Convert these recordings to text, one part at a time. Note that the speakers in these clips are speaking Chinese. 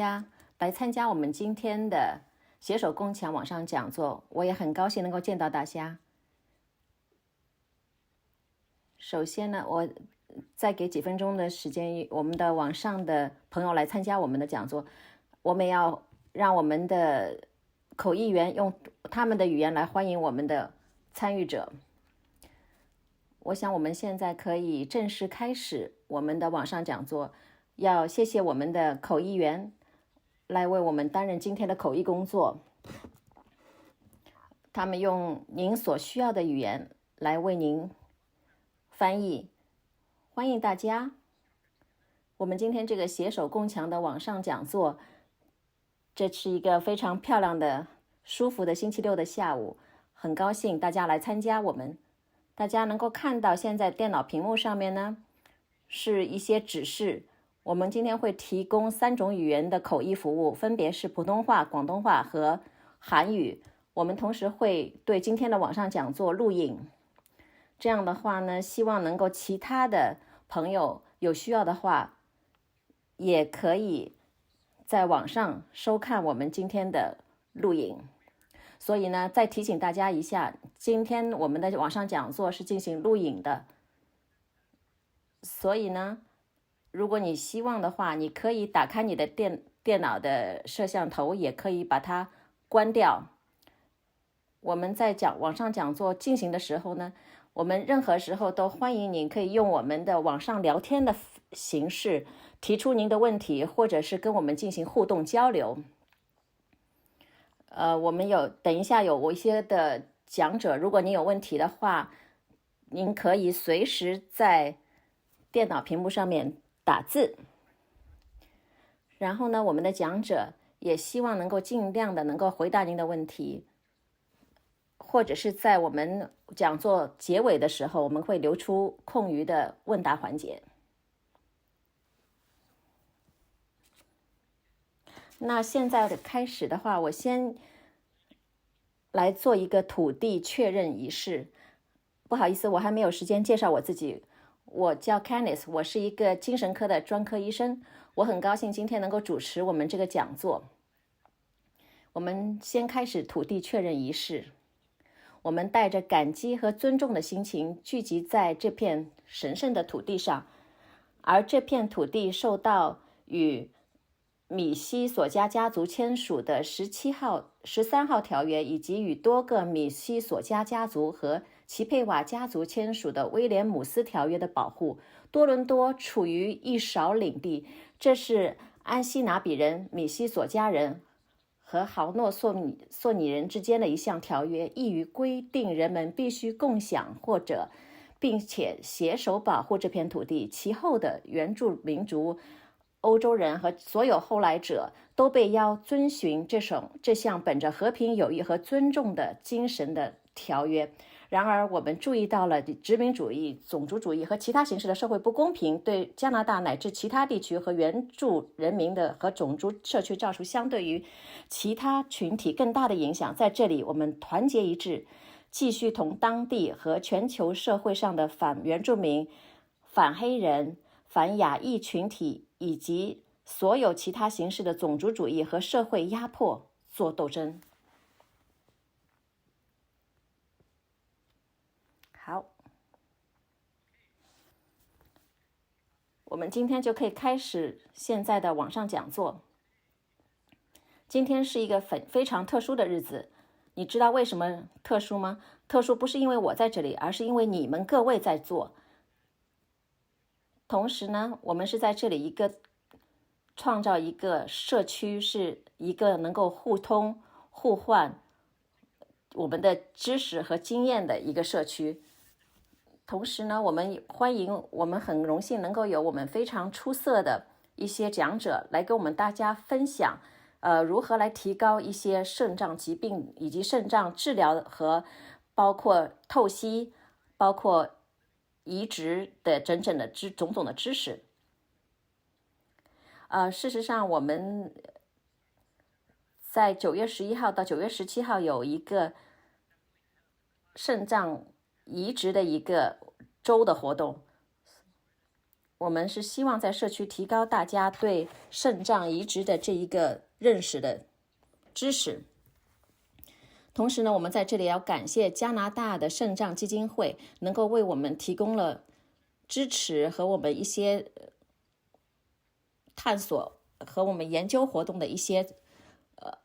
家来参加我们今天的携手共强网上讲座，我也很高兴能够见到大家。首先呢，我再给几分钟的时间，我们的网上的朋友来参加我们的讲座。我们要让我们的口译员用他们的语言来欢迎我们的参与者。我想我们现在可以正式开始我们的网上讲座。要谢谢我们的口译员来为我们担任今天的口译工作，他们用您所需要的语言来为您翻译。欢迎大家！我们今天这个携手共强的网上讲座，这是一个非常漂亮的、舒服的星期六的下午，很高兴大家来参加我们。大家能够看到现在电脑屏幕上面呢，是一些指示。我们今天会提供3种语言的口译服务，分别是普通话、广东话和韩语。我们同时会对今天的网上讲座录影。这样的话呢，希望能够其他的朋友有需要的话，也可以在网上收看我们今天的录影。所以呢，再提醒大家一下，今天我们的网上讲座是进行录影的。所以呢，如果你希望的话，你可以打开你的电脑的摄像头，也可以把它关掉。我们在网上讲座进行的时候呢，我们任何时候都欢迎您可以用我们的网上聊天的形式提出您的问题，或者是跟我们进行互动交流。我们等一下有一些的讲者，如果您有问题的话，您可以随时在电脑屏幕上面打字。然后呢，我们的讲者也希望能够尽量的能够回答您的问题，或者是在我们讲座结尾的时候，我们会留出空余的问答环节。那现在的开始的话，我先来做一个土地确认仪式。不好意思，我还没有时间介绍我自己。我叫 Kenneth， 我是一个精神科的专科医生。我很高兴今天能够主持我们这个讲座。我们先开始土地确认仪式。我们带着感激和尊重的心情聚集在这片神圣的土地上，而这片土地受到与米西索加家族签署的13号条约，以及与多个米西索加家族和齐佩瓦家族签署的威廉姆斯条约的保护。多伦多处于一勺领地，这是安西拿比人、米西索加人和豪诺索尼人之间的一项条约，意于规定人们必须共享并且携手保护这片土地。其后的原住民族、欧洲人和所有后来者都被要遵循这项本着和平、友谊和尊重的精神的条约。然而，我们注意到了殖民主义、种族主义和其他形式的社会不公平对加拿大乃至其他地区和原住人民的和种族社区造成相对于其他群体更大的影响。在这里，我们团结一致，继续同当地和全球社会上的反原住民、反黑人、反亚裔群体以及所有其他形式的种族主义和社会压迫做斗争。好，我们今天就可以开始现在的网上讲座。今天是一个非常特殊的日子，你知道为什么特殊吗？特殊不是因为我在这里，而是因为你们各位在做。同时呢，我们是在这里创造一个社区，是一个能够互通互换我们的知识和经验的一个社区。同时呢，我们很荣幸能够有我们非常出色的一些讲者来跟我们大家分享，如何来提高一些肾脏疾病以及肾脏治疗和包括透析、包括移植的种种的知识。事实上，我们在9月11号到9月17号有一个肾脏移植的一个周的活动，我们是希望在社区提高大家对肾脏移植的这一个认识的知识。同时呢，我们在这里要感谢加拿大的肾脏基金会，能够为我们提供了支持和我们一些探索和我们研究活动的一些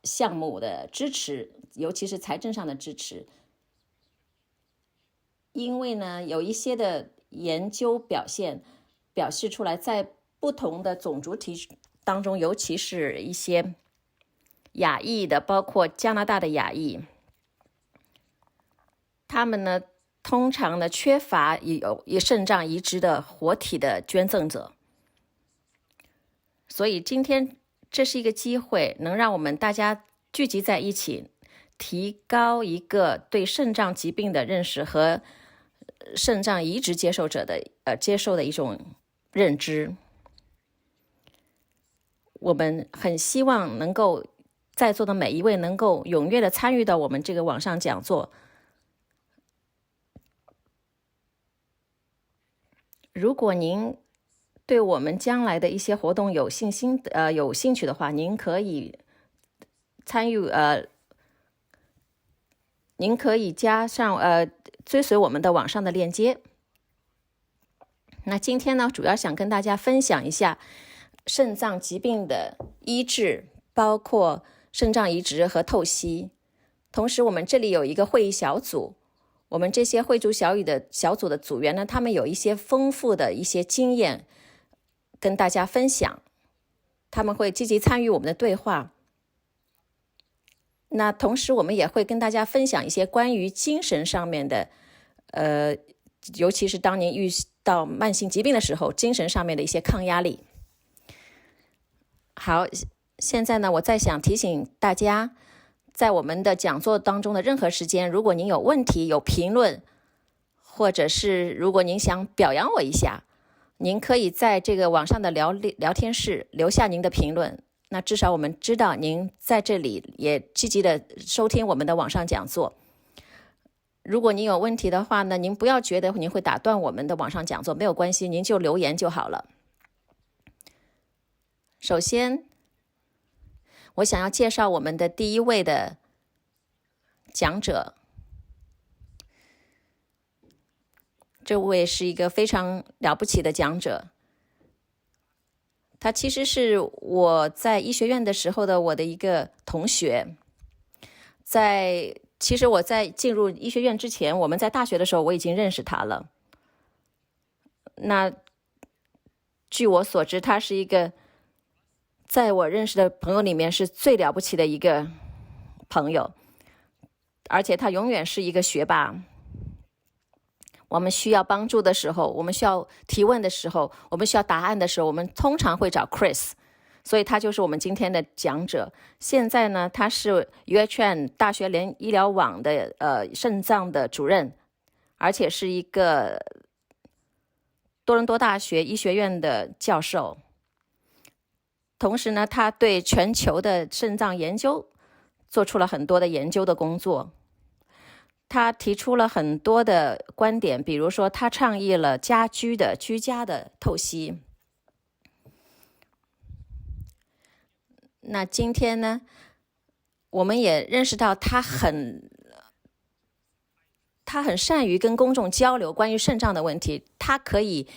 项目的支持，尤其是财政上的支持。因为呢，有一些的研究表示出来，在不同的种族体当中，尤其是一些亚裔的，包括加拿大的亚裔，他们呢通常呢缺乏有肾脏移植的活体的捐赠者。所以今天这是一个机会，能让我们大家聚集在一起，提高一个对肾脏疾病的认识和肾脏移植接受者的接受的一种认知。我们很希望能够在座的每一位能够踊跃的参与到我们这个网上讲座。如果您对我们将来的一些活动有兴趣的话，您可以参与您可以加上追随我们的网上的链接。那今天呢，主要想跟大家分享一下肾脏疾病的医治，包括肾脏移植和透析。同时我们这里有一个会议小组，我们这些会族小组的组员呢，他们有一些丰富的一些经验跟大家分享，他们会积极参与我们的对话。那同时我们也会跟大家分享一些关于精神上面的尤其是当您遇到慢性疾病的时候，精神上面的一些抗压力。好，现在呢，我再想提醒大家，在我们的讲座当中的任何时间，如果您有问题、有评论，或者是如果您想表扬我一下，您可以在这个网上的聊天室留下您的评论。那至少我们知道您在这里也积极的收听我们的网上讲座。如果您有问题的话呢，您不要觉得您会打断我们的网上讲座，没有关系，您就留言就好了。首先，我想要介绍我们的第一位的讲者。这位是一个非常了不起的讲者，他其实是我在医学院的时候的我的一个同学。其实我在进入医学院之前，我们在大学的时候我已经认识他了。那据我所知，他是一个在我认识的朋友里面是最了不起的一个朋友，而且他永远是一个学霸。我们需要帮助的时候，我们需要提问的时候，我们需要答案的时候，我们通常会找 Chris， 所以他就是我们今天的讲者。现在呢，他是 UHN 大学联医疗网的肾脏的主任，而且是一个多伦多大学医学院的教授。同时呢，他对全球的肾脏研究做出了很多的研究的工作。他提出了很多的观点，比如说他倡议了居家的透析。那今天呢，我们也认识到他很善于跟公众交流关于肾脏的问题，他可以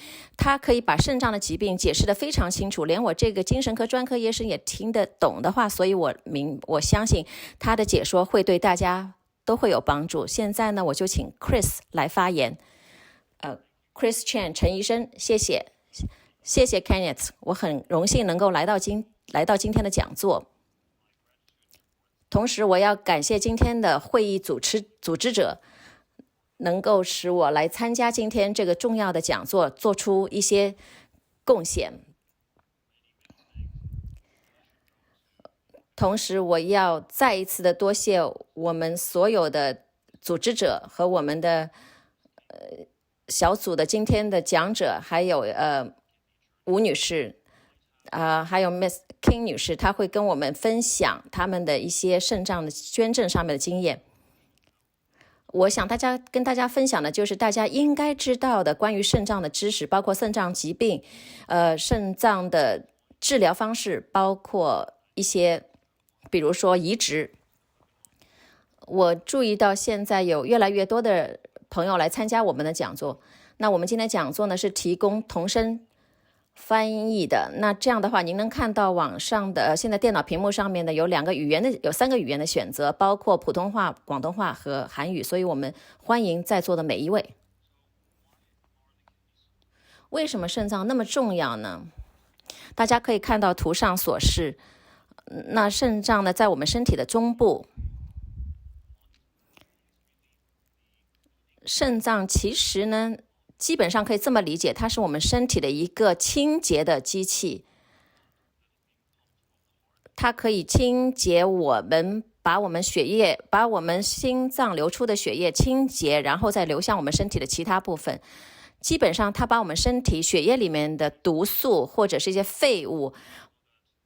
把肾脏的疾病解释得非常清楚，连我这个精神科专科医生也听得懂的话，所以我相信他的解说会对大家都会有帮助。现在呢，我就请 Chris 来发言。Chris Chan 陈医生，谢谢 Kenneth， 我很荣幸能够来到今天的讲座。同时我要感谢今天的会议组织者，能够使我来参加今天这个重要的讲座，做出一些贡献。同时我要再一次的多谢我们所有的组织者和我们的小组的今天的讲者，还有吴女士还有 Miss King 女士，她会跟我们分享他们的一些肾脏的捐赠上面的经验。我想跟大家分享的就是大家应该知道的关于肾脏的知识，包括肾脏疾病，肾脏的治疗方式，包括一些比如说移植。我注意到现在有越来越多的朋友来参加我们的讲座。那我们今天讲座呢是提供同声翻译的。那这样的话，您能看到网上的现在电脑屏幕上面的有3个语言的选择，包括普通话、广东话和韩语。所以我们欢迎在座的每一位。为什么肾脏那么重要呢？大家可以看到图上所示，那肾脏呢在我们身体的中部。肾脏其实呢，基本上可以这么理解，它是我们身体的一个清洁的机器，它可以清洁把我们心脏流出的血液清洁，然后再流向我们身体的其他部分。基本上它把我们身体血液里面的毒素或者是一些废物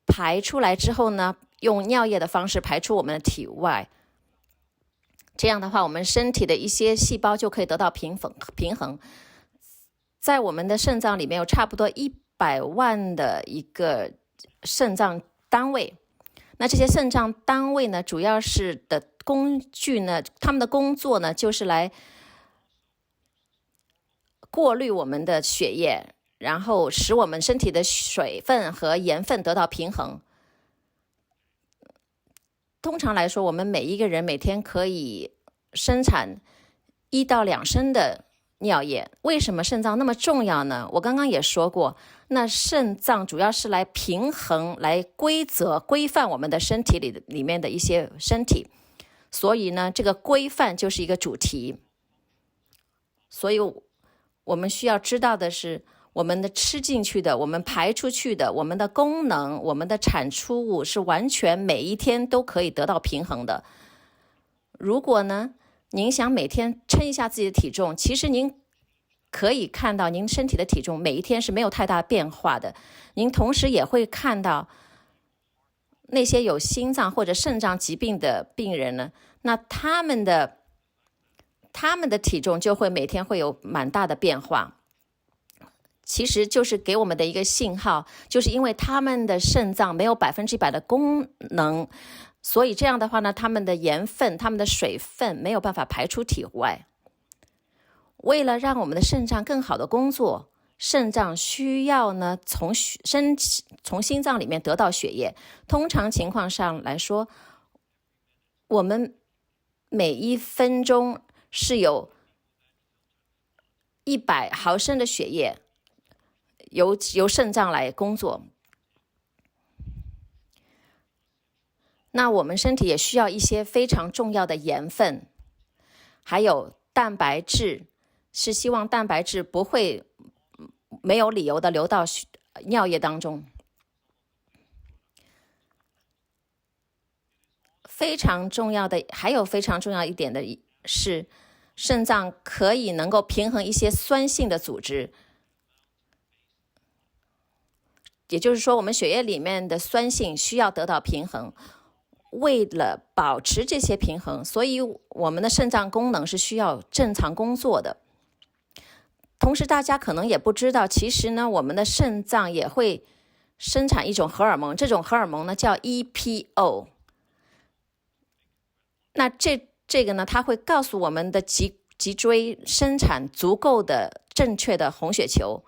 排出来之后呢，用尿液的方式排出我们的体外。这样的话，我们身体的一些细胞就可以得到平衡。在我们的肾脏里面有差不多100万的一个肾脏单位。那这些肾脏单位呢，主要是的工具呢，他们的工作呢，就是来过滤我们的血液，然后使我们身体的水分和盐分得到平衡。通常来说，我们每一个人每天可以生产1到2升的尿液。为什么肾脏那么重要呢？我刚刚也说过，那肾脏主要是来平衡、来规范我们的身体里面的一些身体，所以呢，这个规范就是一个主题。所以我们需要知道的是，我们的吃进去的，我们排出去的，我们的功能，我们的产出物是完全每一天都可以得到平衡的。如果呢，您想每天称一下自己的体重，其实您可以看到您身体的体重每一天是没有太大变化的。您同时也会看到那些有心脏或者肾脏疾病的病人呢，那他们的体重就会每天会有蛮大的变化。其实就是给我们的一个信号，就是因为他们的肾脏没有100%的功能，所以这样的话呢，他们的盐分、他们的水分没有办法排出体外。为了让我们的肾脏更好的工作，肾脏需要呢从心脏里面得到血液。通常情况上来说，我们每1分钟是有100毫升的血液由肾脏来工作。那我们身体也需要一些非常重要的盐分，还有蛋白质，是希望蛋白质不会没有理由的流到尿液当中。还有非常重要一点的是，肾脏可以能够平衡一些酸性的组织。也就是说，我们血液里面的酸性需要得到平衡。为了保持这些平衡，所以我们的肾脏功能是需要正常工作的。同时大家可能也不知道，其实呢，我们的肾脏也会生产一种荷尔蒙，这种荷尔蒙呢叫 EPO。 那这个呢，它会告诉我们的脊椎生产足够的正确的红血球。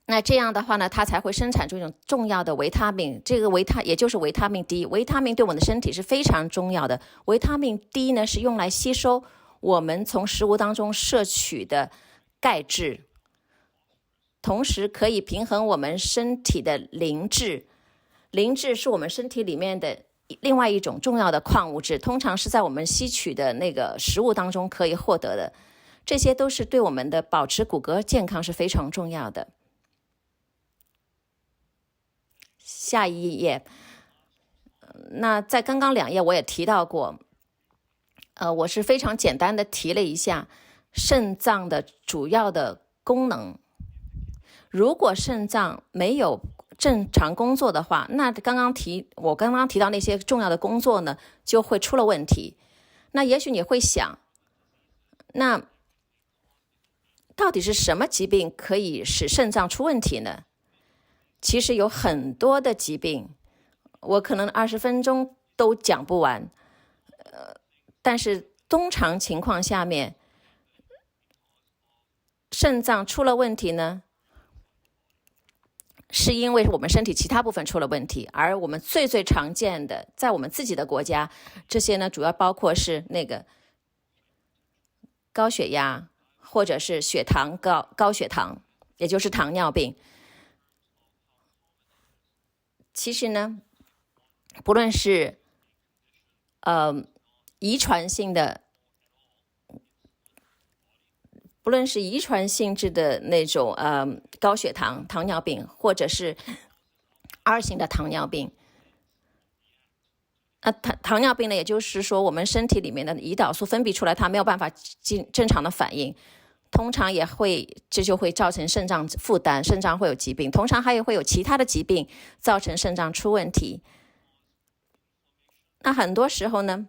那这样的话呢，它才会生产出一种重要的维他命，这个也就是维他命 D。 维他命对我们的身体是非常重要的。维他命 D 呢，是用来吸收我们从食物当中摄取的钙质，同时可以平衡我们身体的磷质。磷质是我们身体里面的另外一种重要的矿物质，通常是在我们吸取的那个食物当中可以获得的。这些都是对我们的保持骨骼健康是非常重要的。下一页，那在刚刚2页我也提到过，我是非常简单的提了一下肾脏的主要的功能。如果肾脏没有正常工作的话，那我刚刚提到那些重要的工作呢，就会出了问题。那也许你会想，那到底是什么疾病可以使肾脏出问题呢？其实有很多的疾病，我可能20分钟都讲不完。但是通常情况下面，肾脏出了问题呢，是因为我们身体其他部分出了问题，而我们最常见的，在我们自己的国家，这些呢主要包括是那个高血压，或者是高血糖，也就是糖尿病。其实呢，不论是遗传性质的那种高血糖、糖尿病，或者是2型的糖尿病。糖尿病呢，也就是说我们身体里面的胰岛素分泌出来，它没有办法正常的反应，通常这就会造成肾脏负担，肾脏会有疾病，通常还会有其他的疾病造成肾脏出问题。那很多时候呢，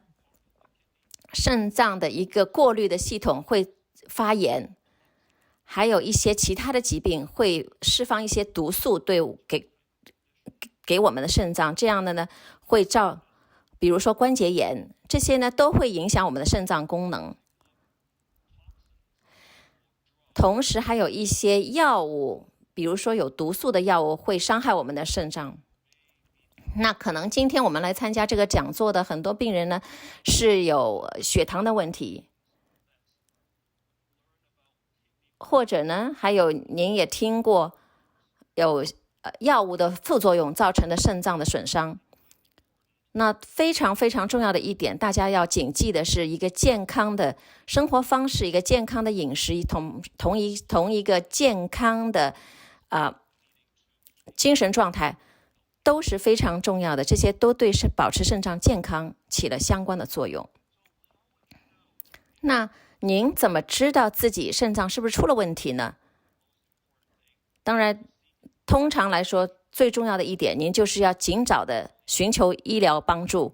肾脏的一个过滤的系统会发炎，还有一些其他的疾病会释放一些毒素给我们的肾脏，这样的呢比如说关节炎，这些呢都会影响我们的肾脏功能。同时还有一些药物，比如说有毒素的药物会伤害我们的肾脏。那可能今天我们来参加这个讲座的很多病人呢，是有血糖的问题，或者呢还有您也听过有药物的副作用造成的肾脏的损伤。那非常重要的一点，大家要谨记的是，一个健康的生活方式，一个健康的饮食，同一个健康的精神状态都是非常重要的，这些都对保持肾脏健康起了相关的作用。那您怎么知道自己肾脏是不是出了问题呢？当然，通常来说，最重要的一点，您就是要尽早的寻求医疗帮助。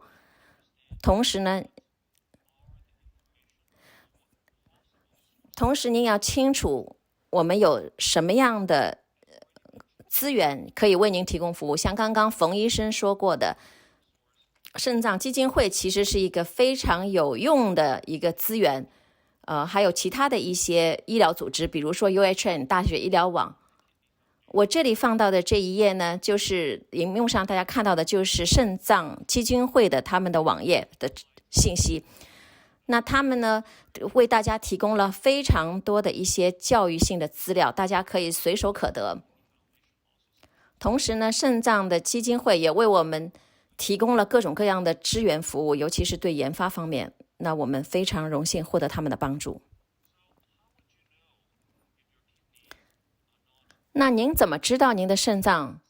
同时您要清楚我们有什么样的资源可以为您提供服务。像刚刚冯医生说过的，肾脏基金会其实是一个非常有用的一个资源。还有其他的一些医疗组织，比如说 UHN 大学医疗网。我这里放到的这一页呢，就是荧幕上大家看到的就是肾脏基金会的他们的网页的信息。那他们呢为大家提供了非常多的一些教育性的资料，大家可以随手可得。同时呢，肾脏的基金会也为我们提供了各种各样的支援服务，尤其是对研发方面，那我们非常荣幸获得他们的帮助。那您怎么知道您的肾脏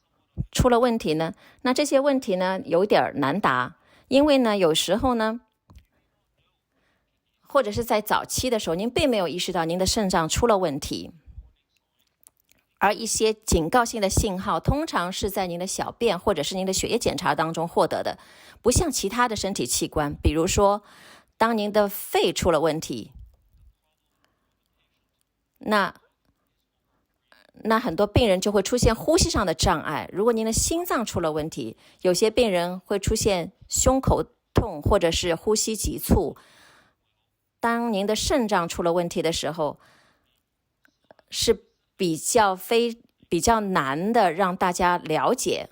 出了问题呢？那这些问题呢有点难答，因为呢有时候呢，或者是在早期的时候，您并没有意识到您的肾脏出了问题，而一些警告性的信号通常是在您的小便或者是您的血液检查当中获得的，不像其他的身体器官，比如说当您的肺出了问题，那很多病人就会出现呼吸上的障碍。如果您的心脏出了问题，有些病人会出现胸口痛或者是呼吸急促。当您的肾脏出了问题的时候，是比较难的让大家了解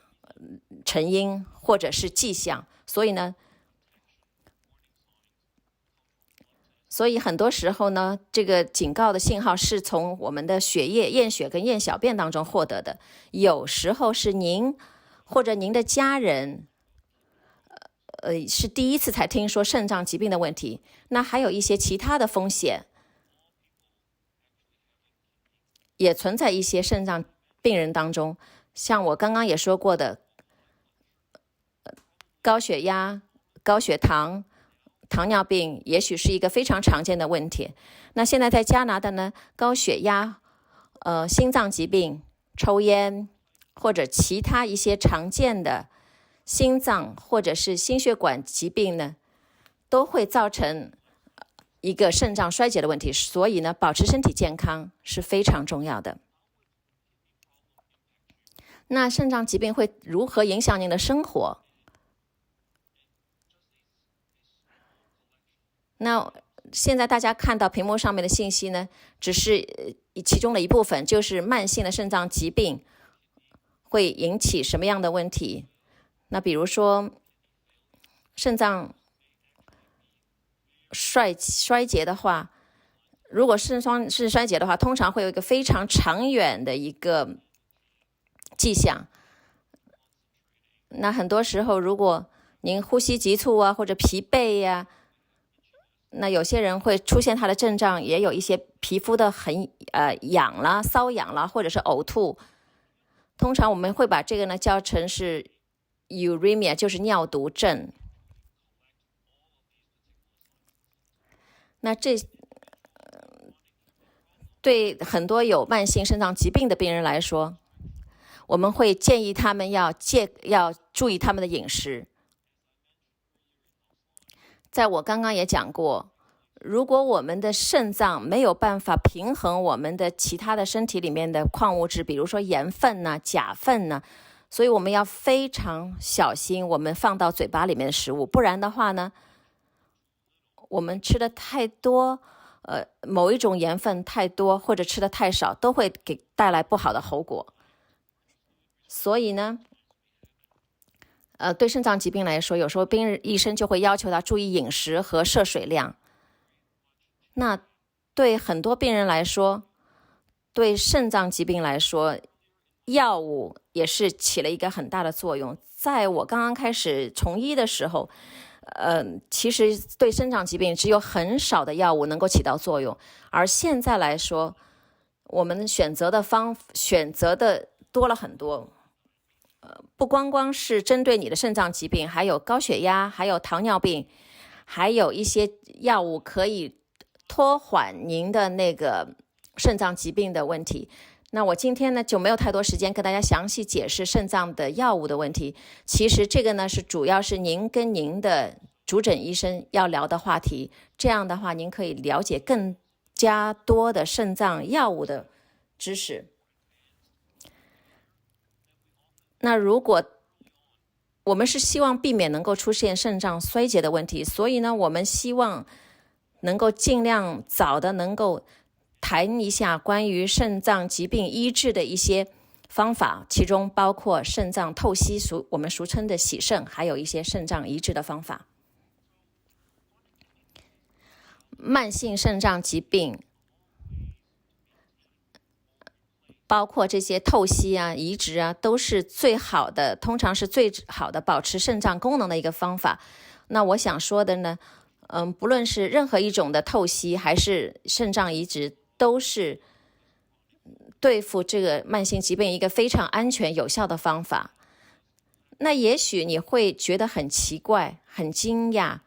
成因或者是迹象，所以很多时候呢，这个警告的信号是从我们的血液、验血跟验小便当中获得的。有时候是您或者您的家人是第一次才听说肾脏疾病的问题，那还有一些其他的风险，也存在一些肾脏病人当中，像我刚刚也说过的，高血压、高血糖、糖尿病也许是一个非常常见的问题。那现在在加拿大呢，高血压、心脏疾病、抽烟、或者其他一些常见的心脏或者是心血管疾病呢，都会造成一个肾脏衰竭的问题。所以呢，保持身体健康是非常重要的。那肾脏疾病会如何影响您的生活？那现在大家看到屏幕上面的信息呢，只是其中的一部分，就是慢性的肾脏疾病会引起什么样的问题。那比如说肾脏衰竭的话，如果肾衰竭的话，通常会有一个非常长远的一个迹象。那很多时候，如果您呼吸急促啊，或者疲惫呀，那有些人会出现他的症状，也有一些皮肤的很痒啦、瘙痒啦，或者是呕吐。通常我们会把这个呢叫成是 uremia， 就是尿毒症。那这对很多有慢性肾脏疾病的病人来说，我们会建议他们要注意他们的饮食。在我刚刚也讲过，如果我们的肾脏没有办法平衡我们的其他的身体里面的矿物质，比如说盐分呢、钾分呢，所以我们要非常小心我们放到嘴巴里面的食物，不然的话呢，我们吃的太多，某一种盐分太多或者吃的太少，都会给带来不好的后果。所以呢，对肾脏疾病来说，有时候医生就会要求他注意饮食和摄水量。那对很多病人来说，对肾脏疾病来说，药物也是起了一个很大的作用。在我刚刚开始从医的时候，其实对肾脏疾病只有很少的药物能够起到作用，而现在来说，我们选择的多了很多。不光光是针对你的肾脏疾病，还有高血压，还有糖尿病，还有一些药物可以拖缓您的那个肾脏疾病的问题。那我今天呢就没有太多时间跟大家详细解释肾脏的药物的问题。其实这个呢主要是您跟您的主诊医生要聊的话题，这样的话您可以了解更加多的肾脏药物的知识。那如果我们是希望避免能够出现肾脏衰竭的问题，所以呢，我们希望能够尽量早的能够谈一下关于肾脏疾病医治的一些方法，其中包括肾脏透析，我们俗称的洗肾，还有一些肾脏移植的方法。慢性肾脏疾病包括这些透析啊、移植啊，都是最好的，通常是最好的保持肾脏功能的一个方法。那我想说的呢，不论是任何一种的透析还是肾脏移植，都是对付这个慢性疾病一个非常安全有效的方法。那也许你会觉得很奇怪、很惊讶。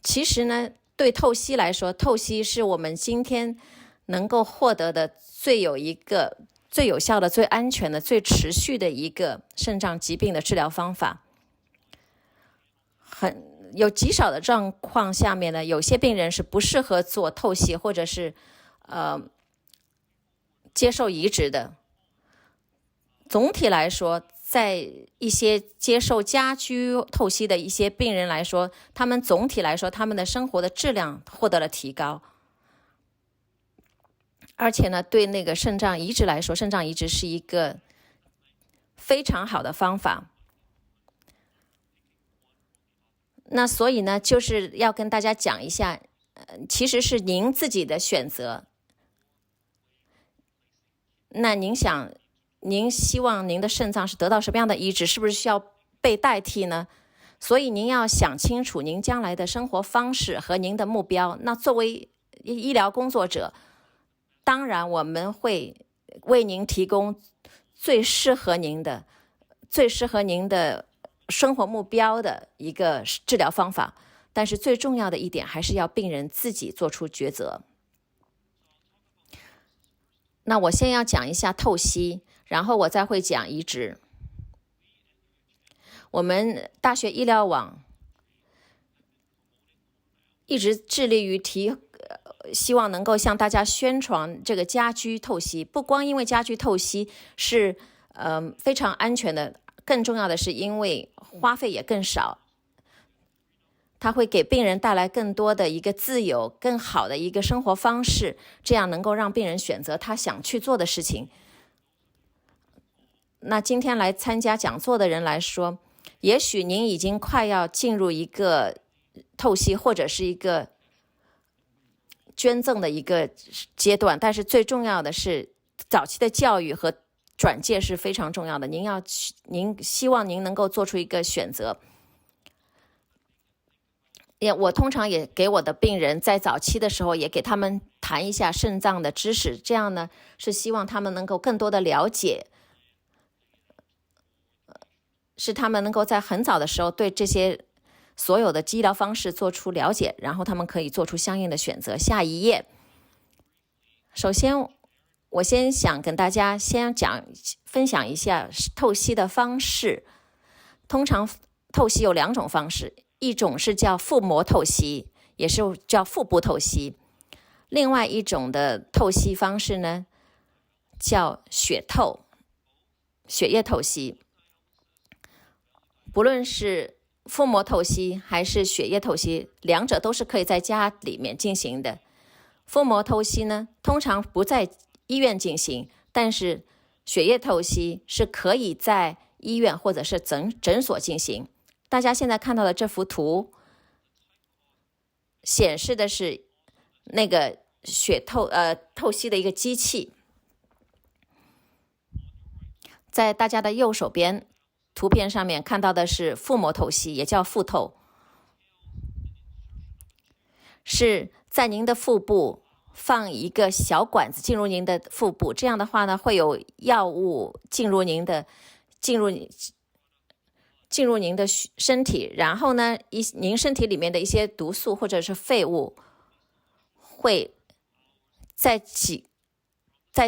其实呢，对透析来说，透析是我们今天能够获得的最有效的、最安全的、最持续的一个肾脏疾病的治疗方法。有极少的状况下面呢，有些病人是不适合做透析或者是接受移植的。总体来说，在一些接受家居透析的一些病人来说，他们总体来说他们的生活的质量获得了提高。而且呢，对那个肾脏移植来说，肾脏移植是一个非常好的方法。那所以呢，就是要跟大家讲一下，其实是您自己的选择。那您希望您的肾脏是得到什么样的移植，是不是需要被代替呢？所以您要想清楚您将来的生活方式和您的目标。那作为医疗工作者，当然我们会为您提供最适合您的生活目标的一个治疗方法，但是最重要的一点还是要病人自己做出抉择。那我先要讲一下透析，然后我再会讲移植。我们大学医疗网一直致力于希望能够向大家宣传这个家居透析，不光因为家居透析是非常安全的，更重要的是因为花费也更少，它会给病人带来更多的一个自由，更好的一个生活方式，这样能够让病人选择他想去做的事情。那今天来参加讲座的人来说，也许您已经快要进入一个透析或者是一个捐赠的一个阶段，但是最重要的是早期的教育和转介是非常重要的。您希望您能够做出一个选择。我通常也给我的病人在早期的时候也给他们谈一下肾脏的知识，这样呢是希望他们能够更多的了解，是他们能够在很早的时候对这些所有的医疗方式做出了解，然后他们可以做出相应的选择。下一页，首先我先想跟大家分享一下透析的方式。通常透析有2种方式，一种是叫腹膜透析，也是叫腹部透析。另外一种的透析方式呢，叫血液透析。不论是腹膜透析还是血液透析，两者都是可以在家里面进行的。腹膜透析呢，通常不在医院进行，但是血液透析是可以在医院或者是诊所进行。大家现在看到的这幅图显示的是那个透析的一个机器，在大家的右手边图片上面看到的是腹膜透析，也叫腹透，是在您的腹部放一个小管子进入您的腹部，这样的话呢，会有药物进入您的身体，然后呢，您身体里面的一些毒素或者是废物会在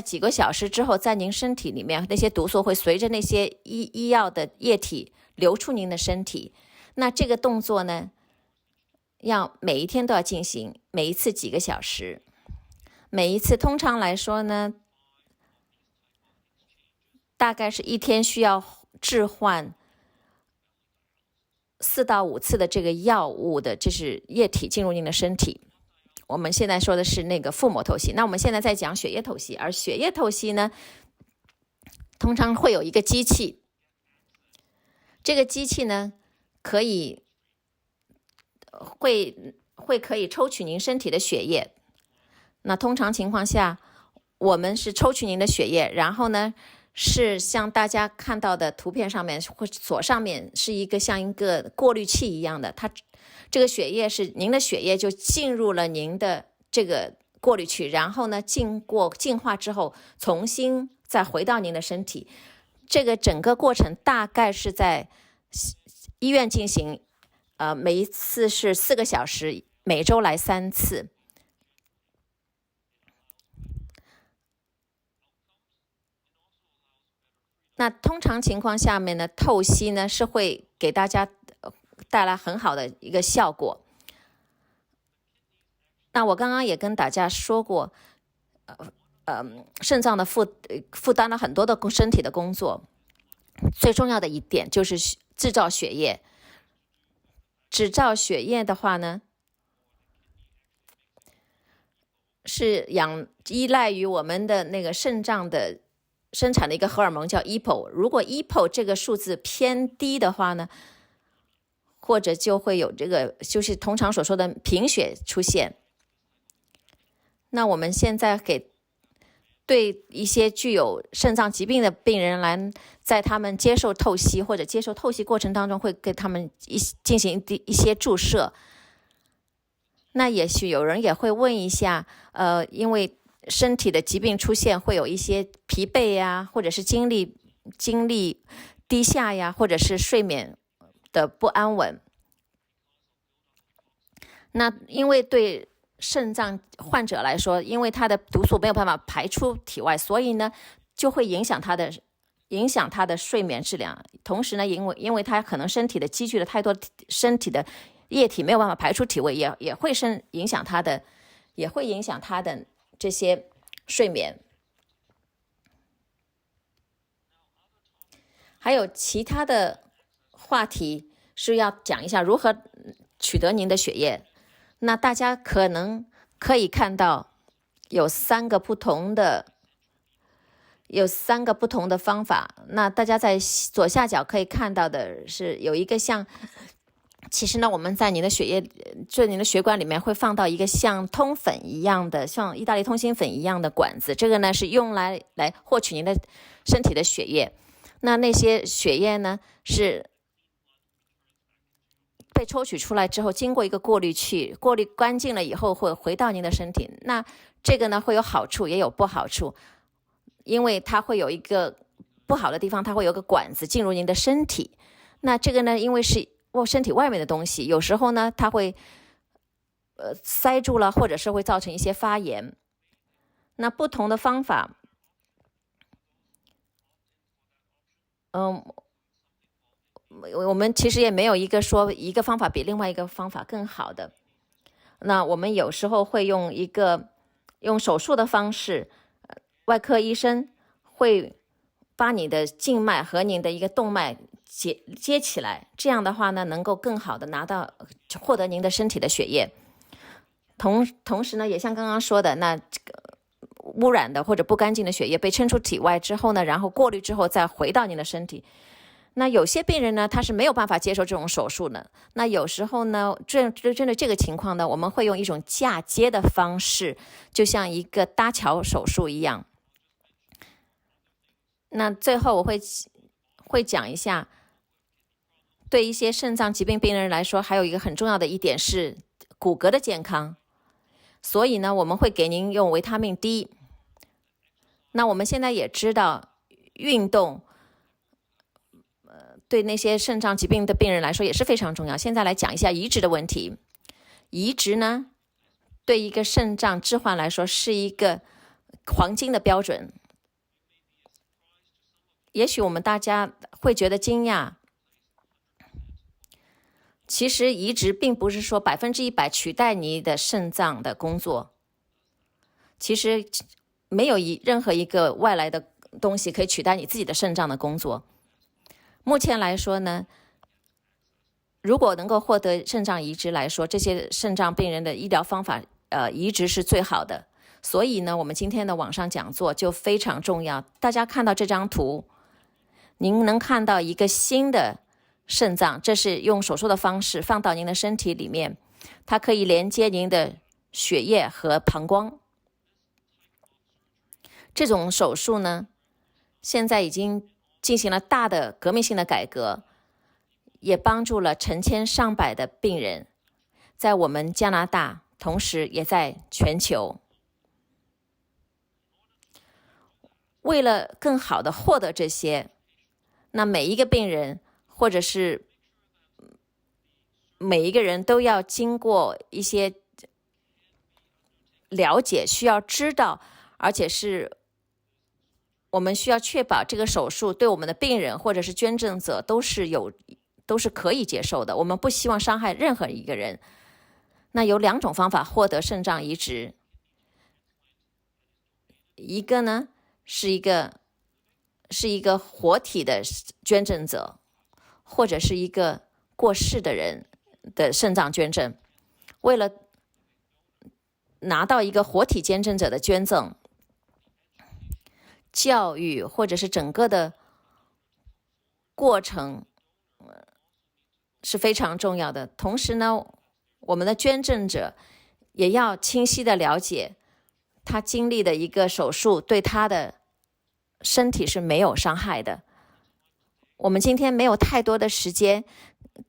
几个小时之后，在您身体里面那些毒素会随着那些医药的液体流出您的身体。那这个动作呢，要每一天都要进行，每一次几个小时，每一次通常来说呢，大概是一天需要置换4到5次的这个药物的，这是液体进入您的身体。我们现在说的是那个腹膜透析，那我们现在在讲血液透析。而血液透析呢，通常会有一个机器，这个机器呢可以抽取您身体的血液。那通常情况下，我们是抽取您的血液，然后呢是像大家看到的图片上面或左上面是一个像一个过滤器一样的，它这个血液是您的血液就进入了您的这个过滤器，然后呢经过净化之后重新再回到您的身体。这个整个过程大概是在医院进行，每一次是4个小时，每周来3次。那通常情况下面呢，透析呢是会给大家带来很好的一个效果。那我刚刚也跟大家说过，肾脏的负担了很多的身体的工作，最重要的一点就是制造血液。制造血液的话呢，是依赖于我们的那个肾脏的生产的一个荷尔蒙叫 EPO， 如果 EPO 这个数字偏低的话呢，或者就会有这个就是通常所说的贫血出现。那我们现在对一些具有肾脏疾病的病人来，在他们接受透析或者接受透析过程当中，会给他们进行一些注射。那也许有人也会问一下，因为身体的疾病出现会有一些疲惫呀，或者是精力低下呀，或者是睡眠的不安稳。那因为对肾脏患者来说，因为他的毒素没有办法排出体外，所以呢就会影响他的睡眠质量。同时呢，因为他可能身体的积聚了太多身体的液体没有办法排出体外，也会影响他的这些睡眠。还有其他的话题是要讲一下如何取得您的血液。那大家可能可以看到有三个不同的方法。那大家在左下角可以看到的是有一个其实呢，我们在您的您的血管里面会放到一个像通粉一样的，像意大利通心粉一样的管子，这个呢是用来获取您的身体的血液。那些血液呢是被抽取出来之后，经过一个过滤器过滤干净了以后，会回到您的身体。那这个呢会有好处也有不好处，因为它会有一个不好的地方，它会有个管子进入您的身体。那这个呢，因为是身体外面的东西，有时候呢它会塞住了，或者是会造成一些发炎。那不同的方法，我们其实也没有说一个方法比另外一个方法更好的。那我们有时候会用手术的方式，外科医生会把你的静脉和你的一个动脉接起来，这样的话呢，能够更好的获得您的身体的血液。同时呢，也像刚刚说的，那这个污染的或者不干净的血液被称出体外之后呢，然后过滤之后再回到您的身体。那有些病人呢，他是没有办法接受这种手术的。那有时候呢，针对这个情况呢，我们会用一种嫁接的方式，就像一个搭桥手术一样。那最后我会讲一下，对一些肾脏疾病病人来说，还有一个很重要的一点是骨骼的健康。所以呢，我们会给您用维他命 D。那我们现在也知道，运动对那些肾脏疾病的病人来说也是非常重要。现在来讲一下移植的问题。移植呢，对一个肾脏置换来说是一个黄金的标准。也许我们大家会觉得惊讶，其实移植并不是说100%取代你的肾脏的工作。其实没有任何一个外来的东西可以取代你自己的肾脏的工作。目前来说呢，如果能够获得肾脏移植来说，这些肾脏病人的医疗方法移植是最好的。所以呢，我们今天的网上讲座就非常重要。大家看到这张图，您能看到一个新的肾脏，这是用手术的方式放到您的身体里面，它可以连接您的血液和膀胱。这种手术呢，现在已经进行了大的革命性的改革，也帮助了成千上百的病人，在我们加拿大，同时也在全球。为了更好的获得这些，那每一个病人或者是每一个人都要经过一些了解，需要知道，而且是我们需要确保这个手术对我们的病人或者是捐赠者都是可以接受的。我们不希望伤害任何一个人。那有2种方法获得肾脏移植，一个呢是一个活体的捐赠者，或者是一个过世的人的肾脏捐赠。为了拿到一个活体捐赠者的捐赠，教育或者是整个的过程是非常重要的。同时呢，我们的捐赠者也要清晰的了解他经历的一个手术对他的身体是没有伤害的。我们今天没有太多的时间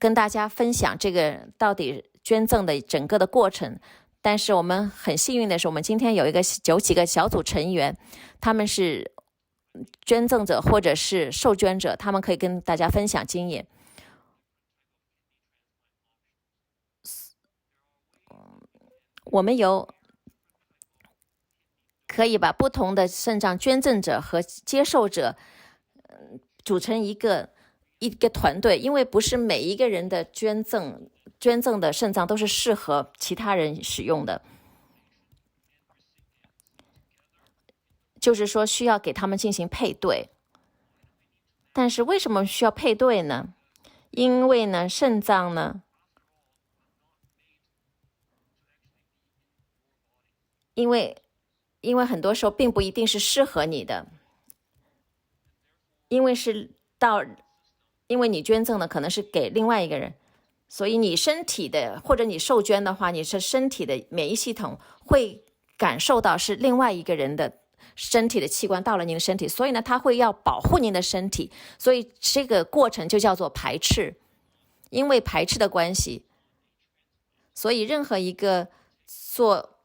跟大家分享这个到底捐赠的整个的过程，但是我们很幸运的是，我们今天有几个小组成员，他们是捐赠者或者是受捐者，他们可以跟大家分享经验。我们可以把不同的肾脏捐赠者和接受者组成一个团队，因为不是每一个人的捐赠的肾脏都是适合其他人使用的，就是说需要给他们进行配对。但是为什么需要配对呢？因为呢，肾脏呢，因为很多时候并不一定是适合你的，因为你捐赠的可能是给另外一个人，所以你身体的或者你受捐的话，你是身体的免疫系统会感受到是另外一个人的身体的器官到了您的身体，所以呢，它会要保护您的身体，所以这个过程就叫做排斥。因为排斥的关系，所以任何一个做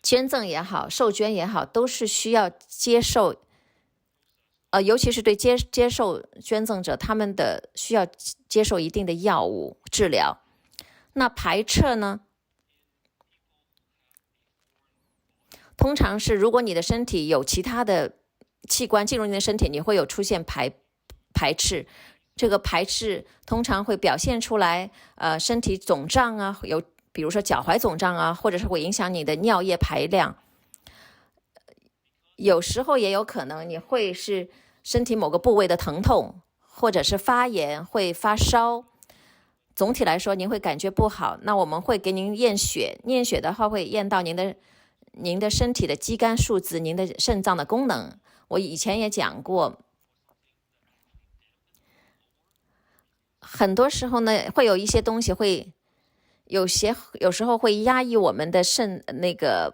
捐赠也好，受捐也好，都是需要接受，尤其是对接受捐赠者，他们的需要接受一定的药物治疗。那排斥呢？通常是如果你的身体有其他的器官进入你的身体，你会有出现排斥。这个排斥通常会表现出来，身体肿胀啊，比如说脚踝肿胀啊，或者是会影响你的尿液排量。有时候也有可能你会是身体某个部位的疼痛，或者是发炎，会发烧。总体来说，您会感觉不好。那我们会给您验血，验血的话会验到您的身体的肌酐数值，您的肾脏的功能。我以前也讲过。很多时候呢，会有一些东西会有时候会压抑我们的那个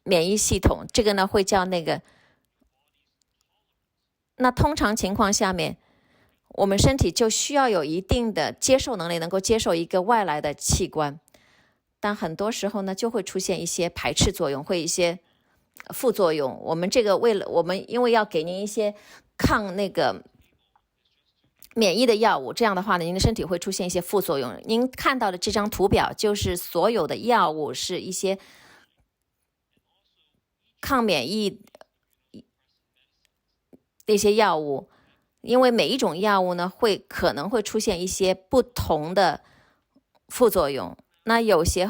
免疫系统，这个呢会叫那个。那通常情况下面，我们身体就需要有一定的接受能力，能够接受一个外来的器官，但很多时候呢就会出现一些排斥作用，会一些副作用。我们因为要给您一些抗那个免疫的药物，这样的话呢，您的身体会出现一些副作用。您看到的这张图表就是所有的药物是一些抗免疫那些药物，因为每一种药物呢可能会出现一些不同的副作用。那有时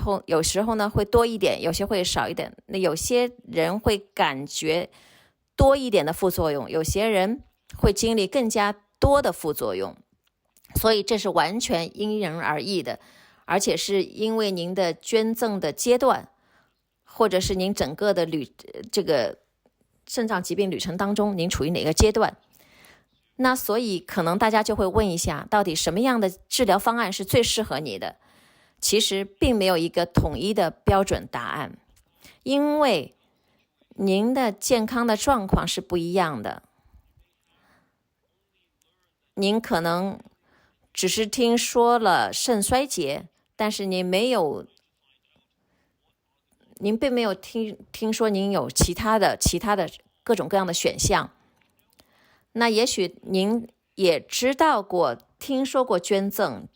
候呢会多一点，有些会少一点。那有些人会感觉多一点的副作用，有些人会经历更加多的副作用，所以这是完全因人而异的，而且是因为您的捐赠的阶段，或者是您整个的这个肾脏疾病旅程当中，您处于哪个阶段。那所以可能大家就会问一下，到底什么样的治疗方案是最适合你的？其实并没有一个统一的标准答案，因为您的健康的状况是不一样的。您可能只是听说了肾衰竭，但是您并没有听说您有其他的各种各样的选项。那也许您也听说过捐赠，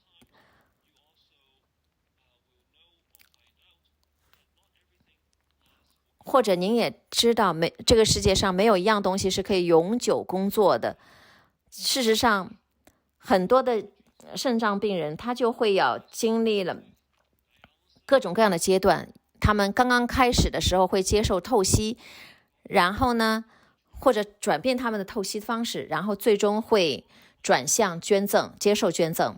或者您也知道这个世界上没有一样东西是可以永久工作的。事实上，很多的肾脏病人他就会要经历了各种各样的阶段。他们刚刚开始的时候会接受透析，然后呢，或者转变他们的透析方式，然后最终会转向捐赠，接受捐赠。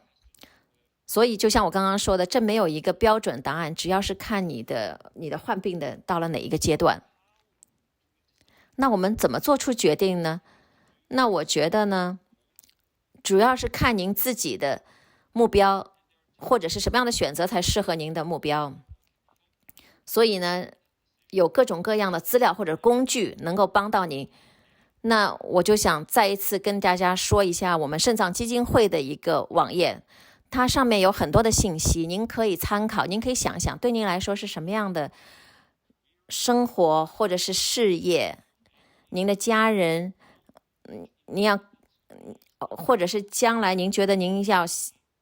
所以就像我刚刚说的，这没有一个标准答案，只要是看你的患病的到了哪一个阶段。那我们怎么做出决定呢？那我觉得呢，主要是看您自己的目标，或者是什么样的选择才适合您的目标。所以呢，有各种各样的资料或者工具能够帮到您。那我就想再一次跟大家说一下我们肾脏基金会的一个网页，它上面有很多的信息，您可以参考，您可以想想对您来说是什么样的生活或者是事业，您的家人，您要或者是将来您觉得您要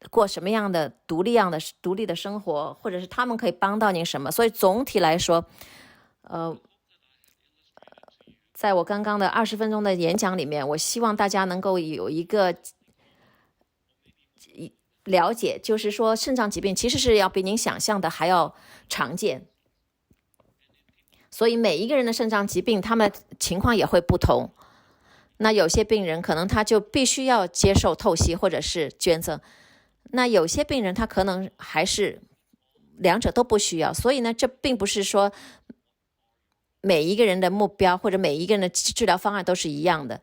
过什么样的独立的生活，或者是他们可以帮到您什么。所以总体来说，在我刚刚的20分钟的演讲里面，我希望大家能够有一个了解，就是说肾脏疾病其实是要比您想象的还要常见。所以每一个人的肾脏疾病，他们情况也会不同。那有些病人可能他就必须要接受透析或者是捐赠，那有些病人他可能还是两者都不需要。所以呢，这并不是说每一个人的目标或者每一个人的治疗方案都是一样的。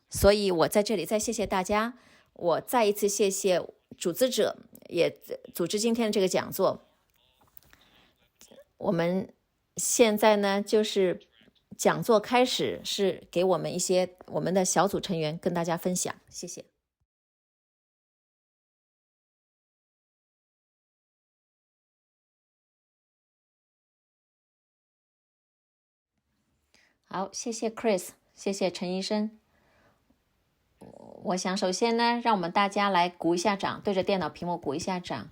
所以我在这里再谢谢大家，我再一次谢谢组织者也组织今天的这个讲座。我们现在呢，就是讲座开始是给我们一些我们的小组成员跟大家分享，谢谢。好，谢谢 Chris， 谢谢陈医生。我想首先呢，让我们大家来鼓一下掌，对着电脑屏幕鼓一下掌。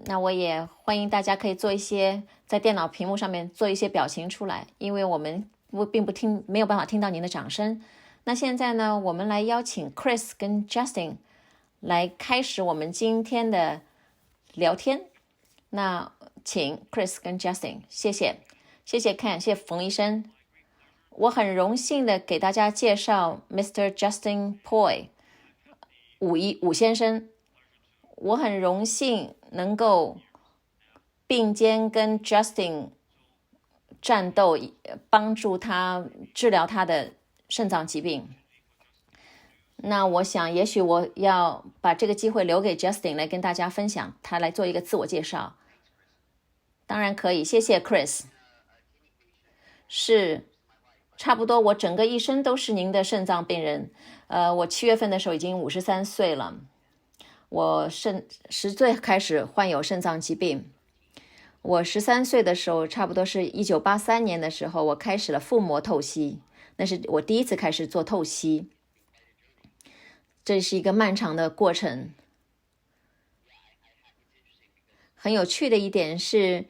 那我也欢迎大家可以做一些在电脑屏幕上面做一些表情出来，因为我们并不没有办法听到您的掌声。那现在呢，我们来邀请 Chris 跟 Justin 来开始我们今天的聊天。那请 Chris 跟 Justin， 谢谢 Ken， 谢谢冯医生。我很荣幸的给大家介绍 Mr. Justin Poi 武先生。我很荣幸能够并肩跟 Justin 战斗，帮助他治疗他的肾脏疾病。那我想也许我要把这个机会留给 Justin 来跟大家分享，他来做一个自我介绍。当然可以，谢谢 Chris。 是差不多我整个一生都是您的肾脏病人。我7月份的时候已经53岁了。我10岁开始患有肾脏疾病。我13岁的时候，差不多是1983年的时候，我开始了腹膜透析，那是我第一次开始做透析。这是一个漫长的过程。很有趣的一点是，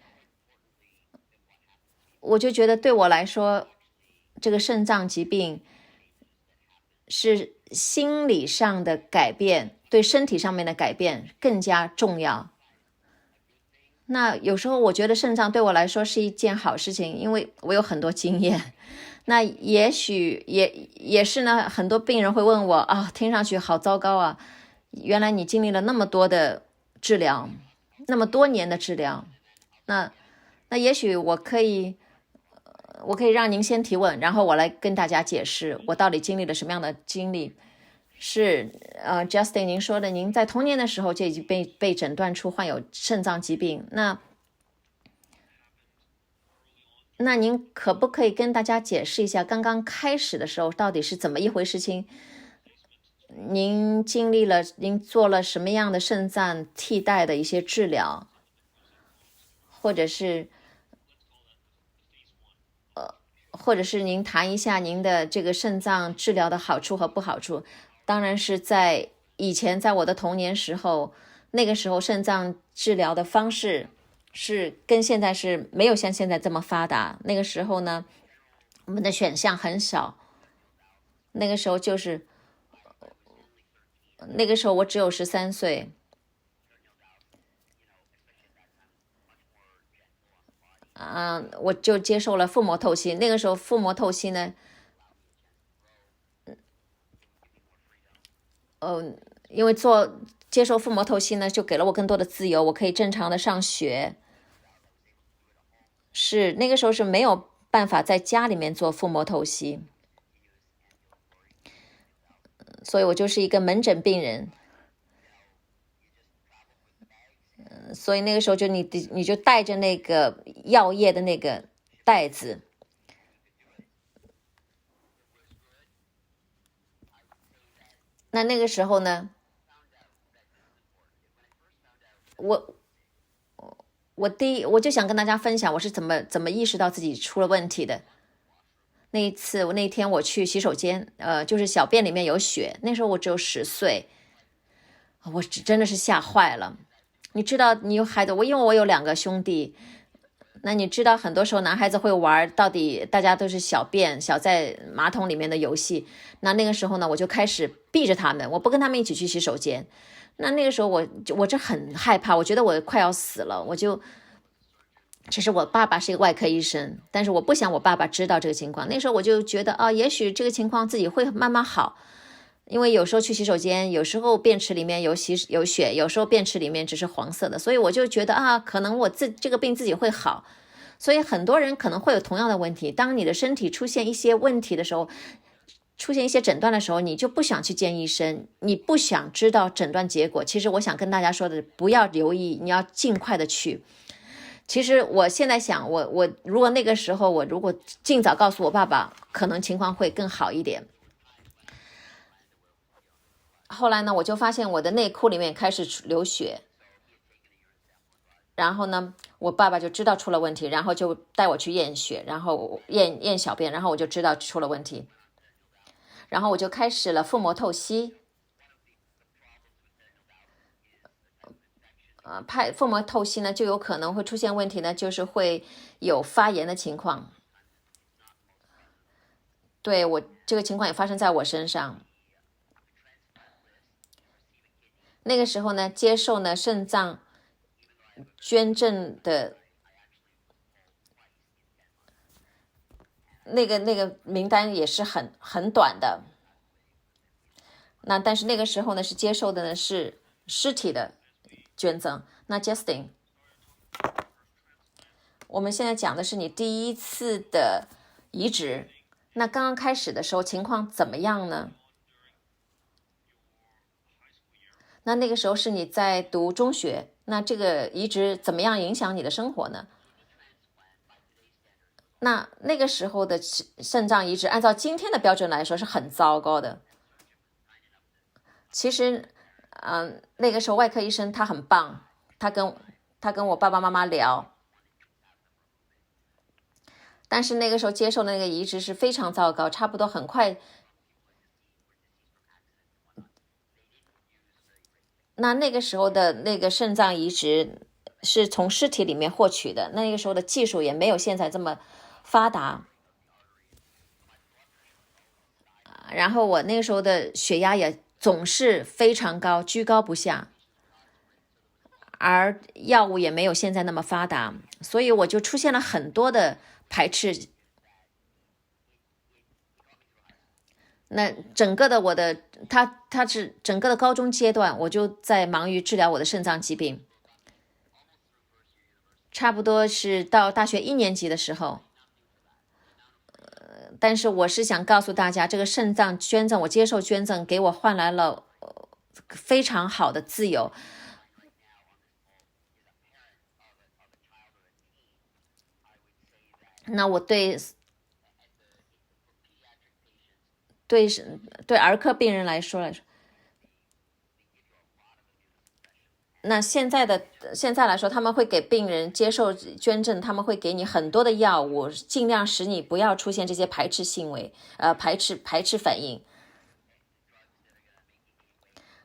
我就觉得对我来说，这个肾脏疾病是心理上的改变，对身体上面的改变更加重要。那有时候我觉得肾脏对我来说是一件好事情，因为我有很多经验。那也许也是呢，很多病人会问我啊，听上去好糟糕啊，原来你经历了那么多的治疗，那么多年的治疗。那也许我可以让您先提问，然后我来跟大家解释我到底经历了什么样的经历。是Justin 您说的，您在童年的时候就已经被诊断出患有肾脏疾病。那您可不可以跟大家解释一下，刚刚开始的时候到底是怎么一回事情？您做了什么样的肾脏替代的一些治疗，或者是您谈一下您的这个肾脏治疗的好处和不好处。当然是在以前，在我的童年时候，那个时候肾脏治疗的方式是跟现在是没有像现在这么发达。那个时候呢，我们的选项很少。那个时候我只有13岁。我就接受了腹膜透析。那个时候腹膜透析呢，因为接受腹膜透析呢，就给了我更多的自由，我可以正常的上学。是那个时候是没有办法在家里面做腹膜透析，所以我就是一个门诊病人。所以那个时候你就带着那个药液的那个袋子。那个时候呢，我就想跟大家分享我是怎么意识到自己出了问题的。那天我去洗手间，就是小便里面有血。那时候我只有10岁。我真的是吓坏了。你知道，你有孩子，因为我有2个兄弟，那你知道，很多时候男孩子会玩，到底大家都是小在马桶里面的游戏。那个时候呢，我就开始避着他们，我不跟他们一起去洗手间。那个时候我这很害怕，我觉得我快要死了，其实我爸爸是一个外科医生，但是我不想我爸爸知道这个情况。那时候我就觉得也许这个情况自己会慢慢好。因为有时候去洗手间，有时候便池里面有血，有时候便池里面只是黄色的，所以我就觉得可能我这个病自己会好。所以很多人可能会有同样的问题，当你的身体出现一些问题的时候，出现一些诊断的时候，你就不想去见医生，你不想知道诊断结果。其实我想跟大家说的，不要犹豫，你要尽快的去。其实我现在想，我如果那个时候我如果尽早告诉我爸爸，可能情况会更好一点。后来呢，我就发现我的内裤里面开始流血，然后呢，我爸爸就知道出了问题，然后就带我去验血，然后验小便，然后我就知道出了问题，然后我就开始了腹膜透析。腹膜透析呢，就有可能会出现问题呢，就是会有发炎的情况。对，我这个情况也发生在我身上。那个时候呢，接受呢肾脏捐赠的那个名单也是很短的。但是那个时候呢，是接受的呢是尸体的捐赠。那 Justin， 我们现在讲的是你第一次的移植，那刚刚开始的时候情况怎么样呢？那个时候是你在读中学，那这个移植怎么样影响你的生活呢？那个时候的肾脏移植，按照今天的标准来说是很糟糕的。其实，那个时候外科医生他很棒，他跟我爸爸妈妈聊，但是那个时候接受的那个移植是非常糟糕，差不多很快。那个时候的那个肾脏移植是从尸体里面获取的，那个时候的技术也没有现在这么发达。然后我那个时候的血压也总是非常高，居高不下，而药物也没有现在那么发达，所以我就出现了很多的排斥。那整个的我的他是整个的高中阶段，我就在忙于治疗我的肾脏疾病，差不多是到大学1年级的时候。但是我是想告诉大家，这个肾脏捐赠，我接受捐赠，给我换来了非常好的自由。那我对儿科病人来说，那现在来说，他们会给病人接受捐赠，他们会给你很多的药物，尽量使你不要出现这些排斥行为，排斥反应。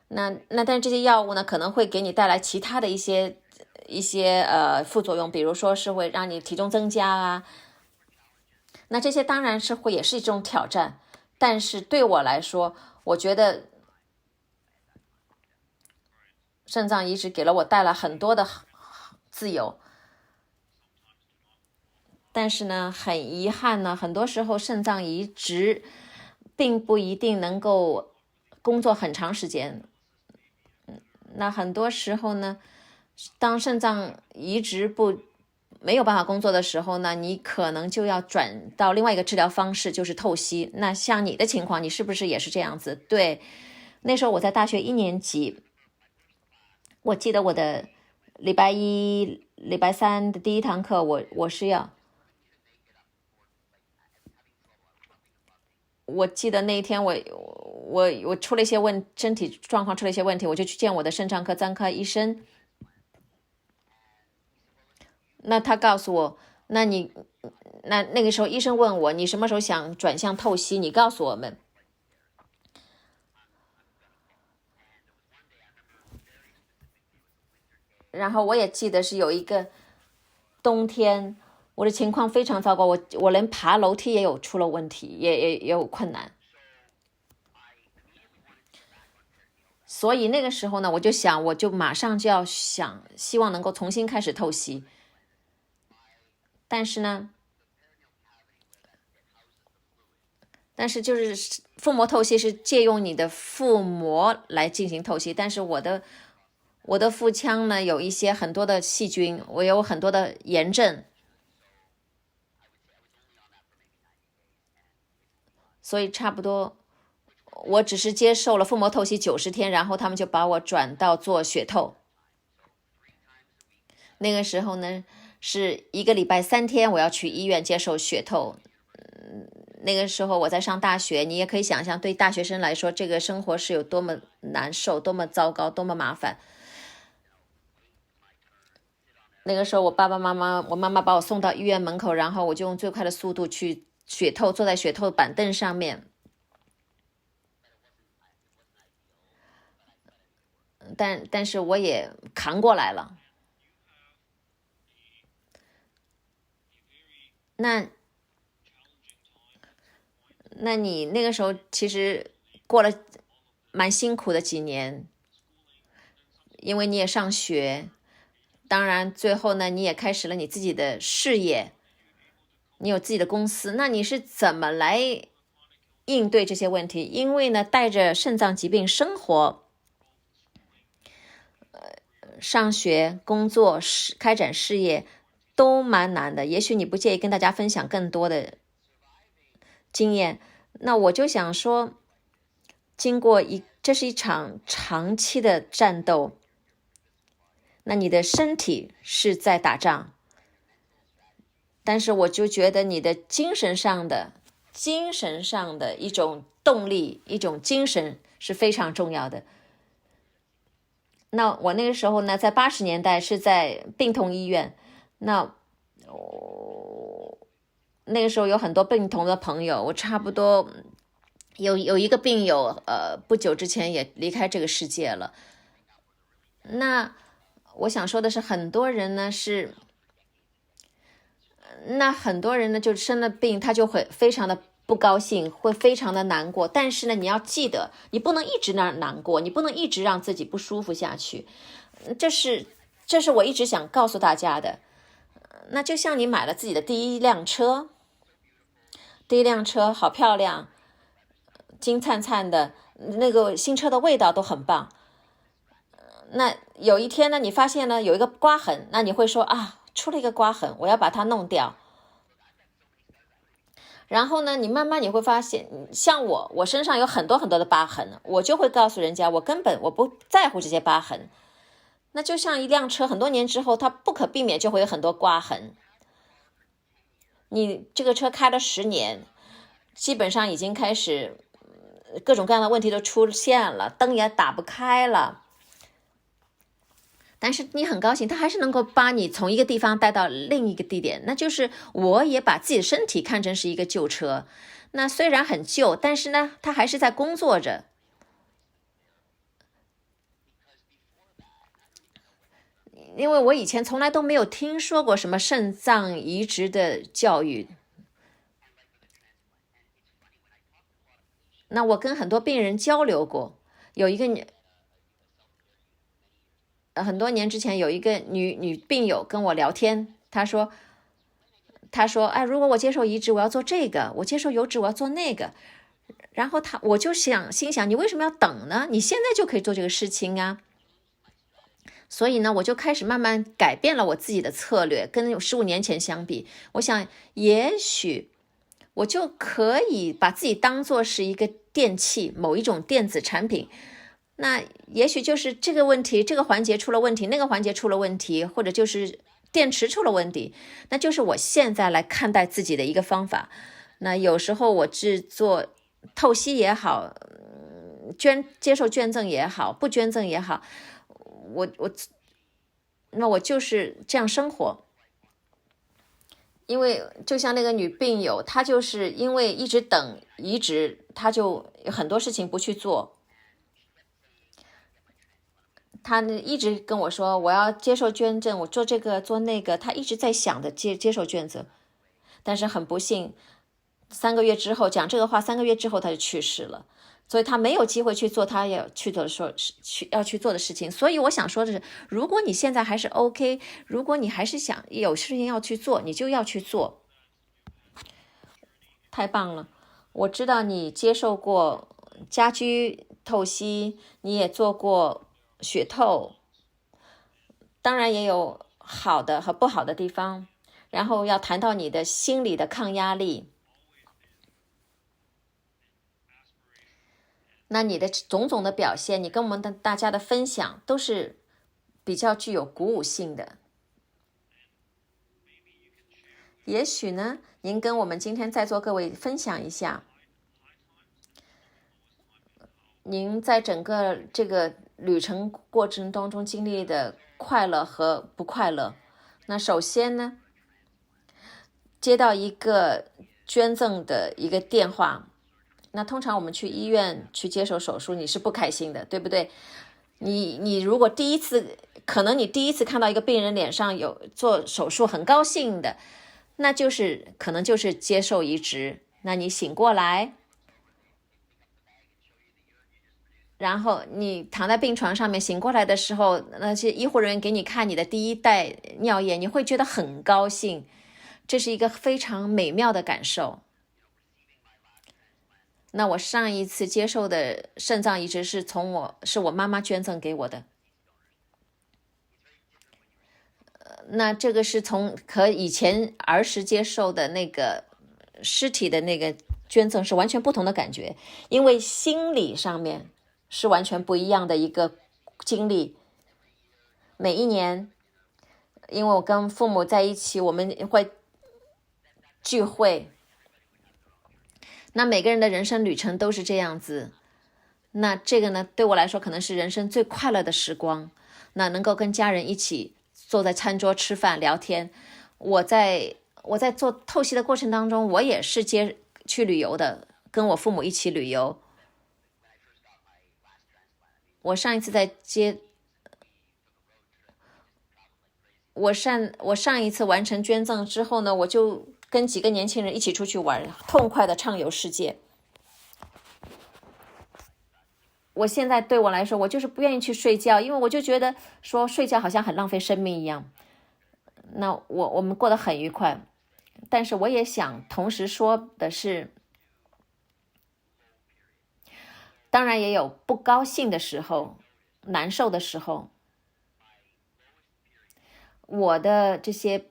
但是这些药物呢，可能会给你带来其他的一些副作用，比如说是会让你体重增加啊。那这些当然是也是一种挑战，但是对我来说，我觉得肾脏移植给了我带来很多的自由。但是呢，很遗憾呢，很多时候肾脏移植并不一定能够工作很长时间。那很多时候呢，当肾脏移植没有办法工作的时候呢，你可能就要转到另外一个治疗方式，就是透析。那像你的情况，你是不是也是这样子？对，那时候我在大学1年级，我记得我的礼拜1、礼拜3的第一堂课，我记得那一天我出了一些身体状况出了一些问题，我就去见我的肾脏科专科医生。那他告诉我，那个时候医生问我，你什么时候想转向透析？你告诉我们。然后我也记得是有一个冬天，我的情况非常糟糕，我连爬楼梯也有出了问题，也有困难。所以那个时候呢，我就想，我就马上就要想，希望能够重新开始透析。但是就是腹膜透析是借用你的腹膜来进行透析，但是我的腹腔呢有一些很多的细菌，我有很多的炎症，所以差不多我只是接受了腹膜透析90天，然后他们就把我转到做血透。那个时候呢是1个礼拜3天我要去医院接受血透。那个时候我在上大学，你也可以想象，对大学生来说，这个生活是有多么难受，多么糟糕，多么麻烦。那个时候我妈妈把我送到医院门口，然后我就用最快的速度去血透，坐在血透板凳上面。但是我也扛过来了。那你那个时候其实过了蛮辛苦的几年，因为你也上学，当然最后呢你也开始了你自己的事业，你有自己的公司，那你是怎么来应对这些问题？因为呢带着肾脏疾病生活，上学、工作、开展事业都蛮难的。也许你不介意跟大家分享更多的经验，那我就想说，这是一场长期的战斗，那你的身体是在打仗，但是我就觉得你的精神上的一种动力，一种精神是非常重要的。那我那个时候呢，在80年代是在病童医院，那个时候有很多病童的朋友，我差不多有一个病友，不久之前也离开这个世界了。那我想说的是，很多人呢就生了病，他就会非常的不高兴，会非常的难过。但是呢，你要记得，你不能一直难过，你不能一直让自己不舒服下去。这是我一直想告诉大家的。那就像你买了自己的第一辆车好漂亮，金灿灿的，那个新车的味道都很棒。那有一天呢，你发现呢有一个刮痕，那你会说啊，出了一个刮痕，我要把它弄掉。然后呢，你慢慢会发现，像我身上有很多的疤痕，我就会告诉人家，我根本不在乎这些疤痕。那就像一辆车，很多年之后，它不可避免就会有很多刮痕。你这个车开了10年，基本上已经开始各种各样的问题都出现了，灯也打不开了。但是你很高兴，他还是能够把你从一个地方带到另一个地点，那就是我也把自己的身体看成是一个旧车，那虽然很旧，但是呢，他还是在工作着。因为我以前从来都没有听说过什么肾脏移植的教育，那我跟很多病人交流过，有一个很多年之前有一个女病友跟我聊天，她说哎，如果我接受移植我要做这个，我接受油脂我要做那个。然后我就心想你为什么要等呢？你现在就可以做这个事情啊。所以呢，我就开始慢慢改变了我自己的策略，跟15年前相比，我想也许我就可以把自己当作是一个电器，某一种电子产品。那也许就是这个问题，这个环节出了问题，那个环节出了问题，或者就是电池出了问题，那就是我现在来看待自己的一个方法。那有时候我制作透析也好，接受捐赠也好，不捐赠也好，那我就是这样生活。因为就像那个女病友，她就是因为一直等移植，她就有很多事情不去做。他一直跟我说我要接受捐赠，我做这个做那个，他一直在想的接受捐赠，但是很不幸，3个月之后讲这个话，3个月之后他就去世了，所以他没有机会去做他要去做的事情。所以我想说的是，如果你现在还是 OK， 如果你还是想有事情要去做，你就要去做。太棒了，我知道你接受过家居透析，你也做过血透，当然也有好的和不好的地方，然后要谈到你的心理的抗压力，那你的种种的表现，你跟我们的大家的分享都是比较具有鼓舞性的。也许呢，您跟我们今天在座各位分享一下，您在整个这个旅程过程当中经历的快乐和不快乐。那首先呢，接到一个捐赠的一个电话，那通常我们去医院去接受手术，你是不开心的，对不对？你如果可能你第一次看到一个病人脸上有做手术很高兴的，那可能就是接受移植。那你醒过来，然后你躺在病床上面醒过来的时候，那些医护人员给你看你的第一袋尿液，你会觉得很高兴，这是一个非常美妙的感受。那我上一次接受的肾脏移植是我妈妈捐赠给我的。那这个是和以前儿时接受的那个尸体的那个捐赠是完全不同的感觉，因为心理上面是完全不一样的一个经历。每一年，因为我跟父母在一起，我们会聚会，那每个人的人生旅程都是这样子。那这个呢，对我来说可能是人生最快乐的时光。那能够跟家人一起坐在餐桌吃饭聊天。我在做透析的过程当中，我也是去旅游的，跟我父母一起旅游。我上一次我上一次完成捐赠之后呢，我就跟几个年轻人一起出去玩，痛快的畅游世界。我现在对我来说，我就是不愿意去睡觉，因为我就觉得说睡觉好像很浪费生命一样。那我们过得很愉快，但是我也想同时说的是，当然也有不高兴的时候，难受的时候。我的这些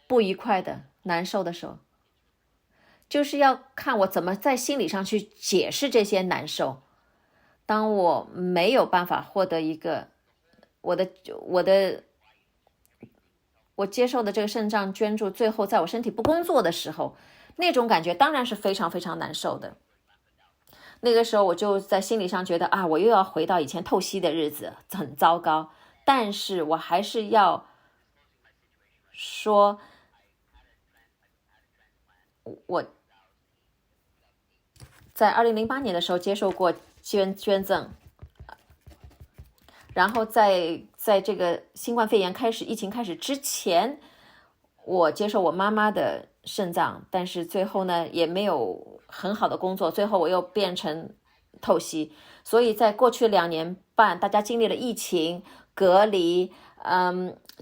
不愉快的、难受的时候，就是要看我怎么在心理上去解释这些难受。当我没有办法获得一个我接受的这个肾脏捐助，最后在我身体不工作的时候，那种感觉当然是非常非常难受的。那个时候我就在心理上觉得啊，我又要回到以前透析的日子，很糟糕。但是我还是要说，我在2008年的时候接受过捐赠，然后在这个新冠肺炎疫情开始之前，我接受我妈妈的肾脏，但是最后呢也没有很好的工作，最后我又变成透析。所以在过去2年半，大家经历了疫情、隔离、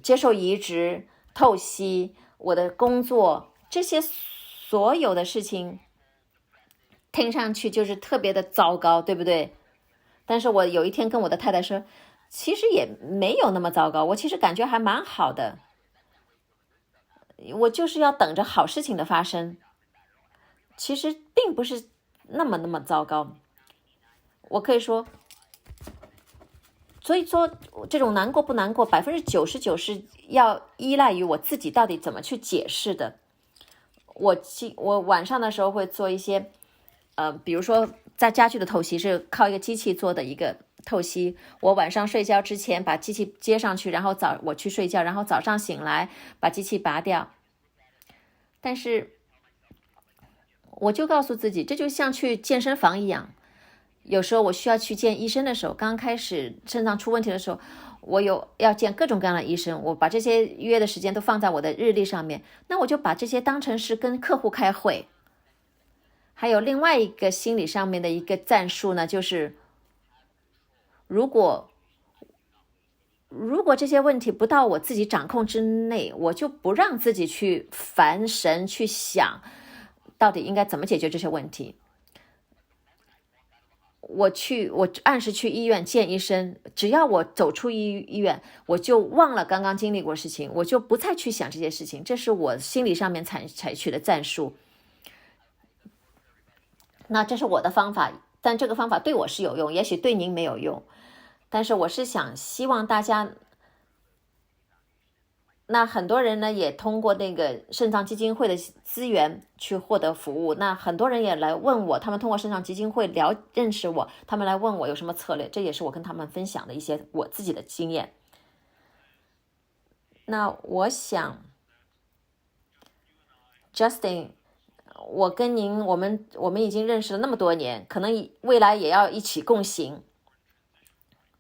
接受移植、透析，我的工作，这些所有的事情听上去就是特别的糟糕，对不对？但是我有一天跟我的太太说，其实也没有那么糟糕，我其实感觉还蛮好的，我就是要等着好事情的发生，其实并不是那么糟糕。我可以说，所以说这种难过不难过，99%是要依赖于我自己到底怎么去解释的。我晚上的时候会做一些比如说在家居的透析是靠一个机器做的一个透析，我晚上睡觉之前把机器接上去，然后我去睡觉，然后早上醒来把机器拔掉。但是我就告诉自己，这就像去健身房一样，有时候我需要去见医生的时候，刚开始肾脏出问题的时候，我要见各种各样的医生，我把这些约的时间都放在我的日历上面，那我就把这些当成是跟客户开会。还有另外一个心理上面的一个战术呢，就是如果这些问题不到我自己掌控之内，我就不让自己去烦神去想到底应该怎么解决这些问题。我按时去医院见医生，只要我走出医院，我就忘了刚刚经历过的事情，我就不再去想这些事情，这是我心理上面采取的战术。那这是我的方法，但这个方法对我是有用，也许对您没有用。但是我是希望大家，那很多人呢也通过那个肾脏基金会的资源去获得服务。那很多人也来问我，他们通过肾脏基金会认识我，他们来问我有什么策略，这也是我跟他们分享的一些我自己的经验。那我想 Justin， 我跟您，我们已经认识了那么多年，可能未来也要一起共行。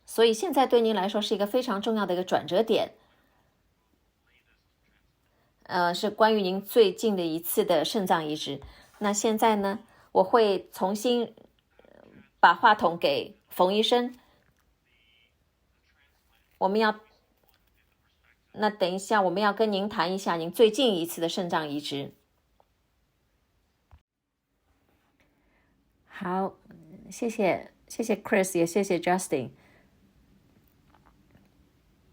所以现在对您来说是一个非常重要的一个转折点，是关于您最近的一次的肾脏移植。那现在呢，我会重新把话筒给冯医生，那等一下我们要跟您谈一下您最近一次的肾脏移植。好，谢谢 Chris， 也谢谢 Justin。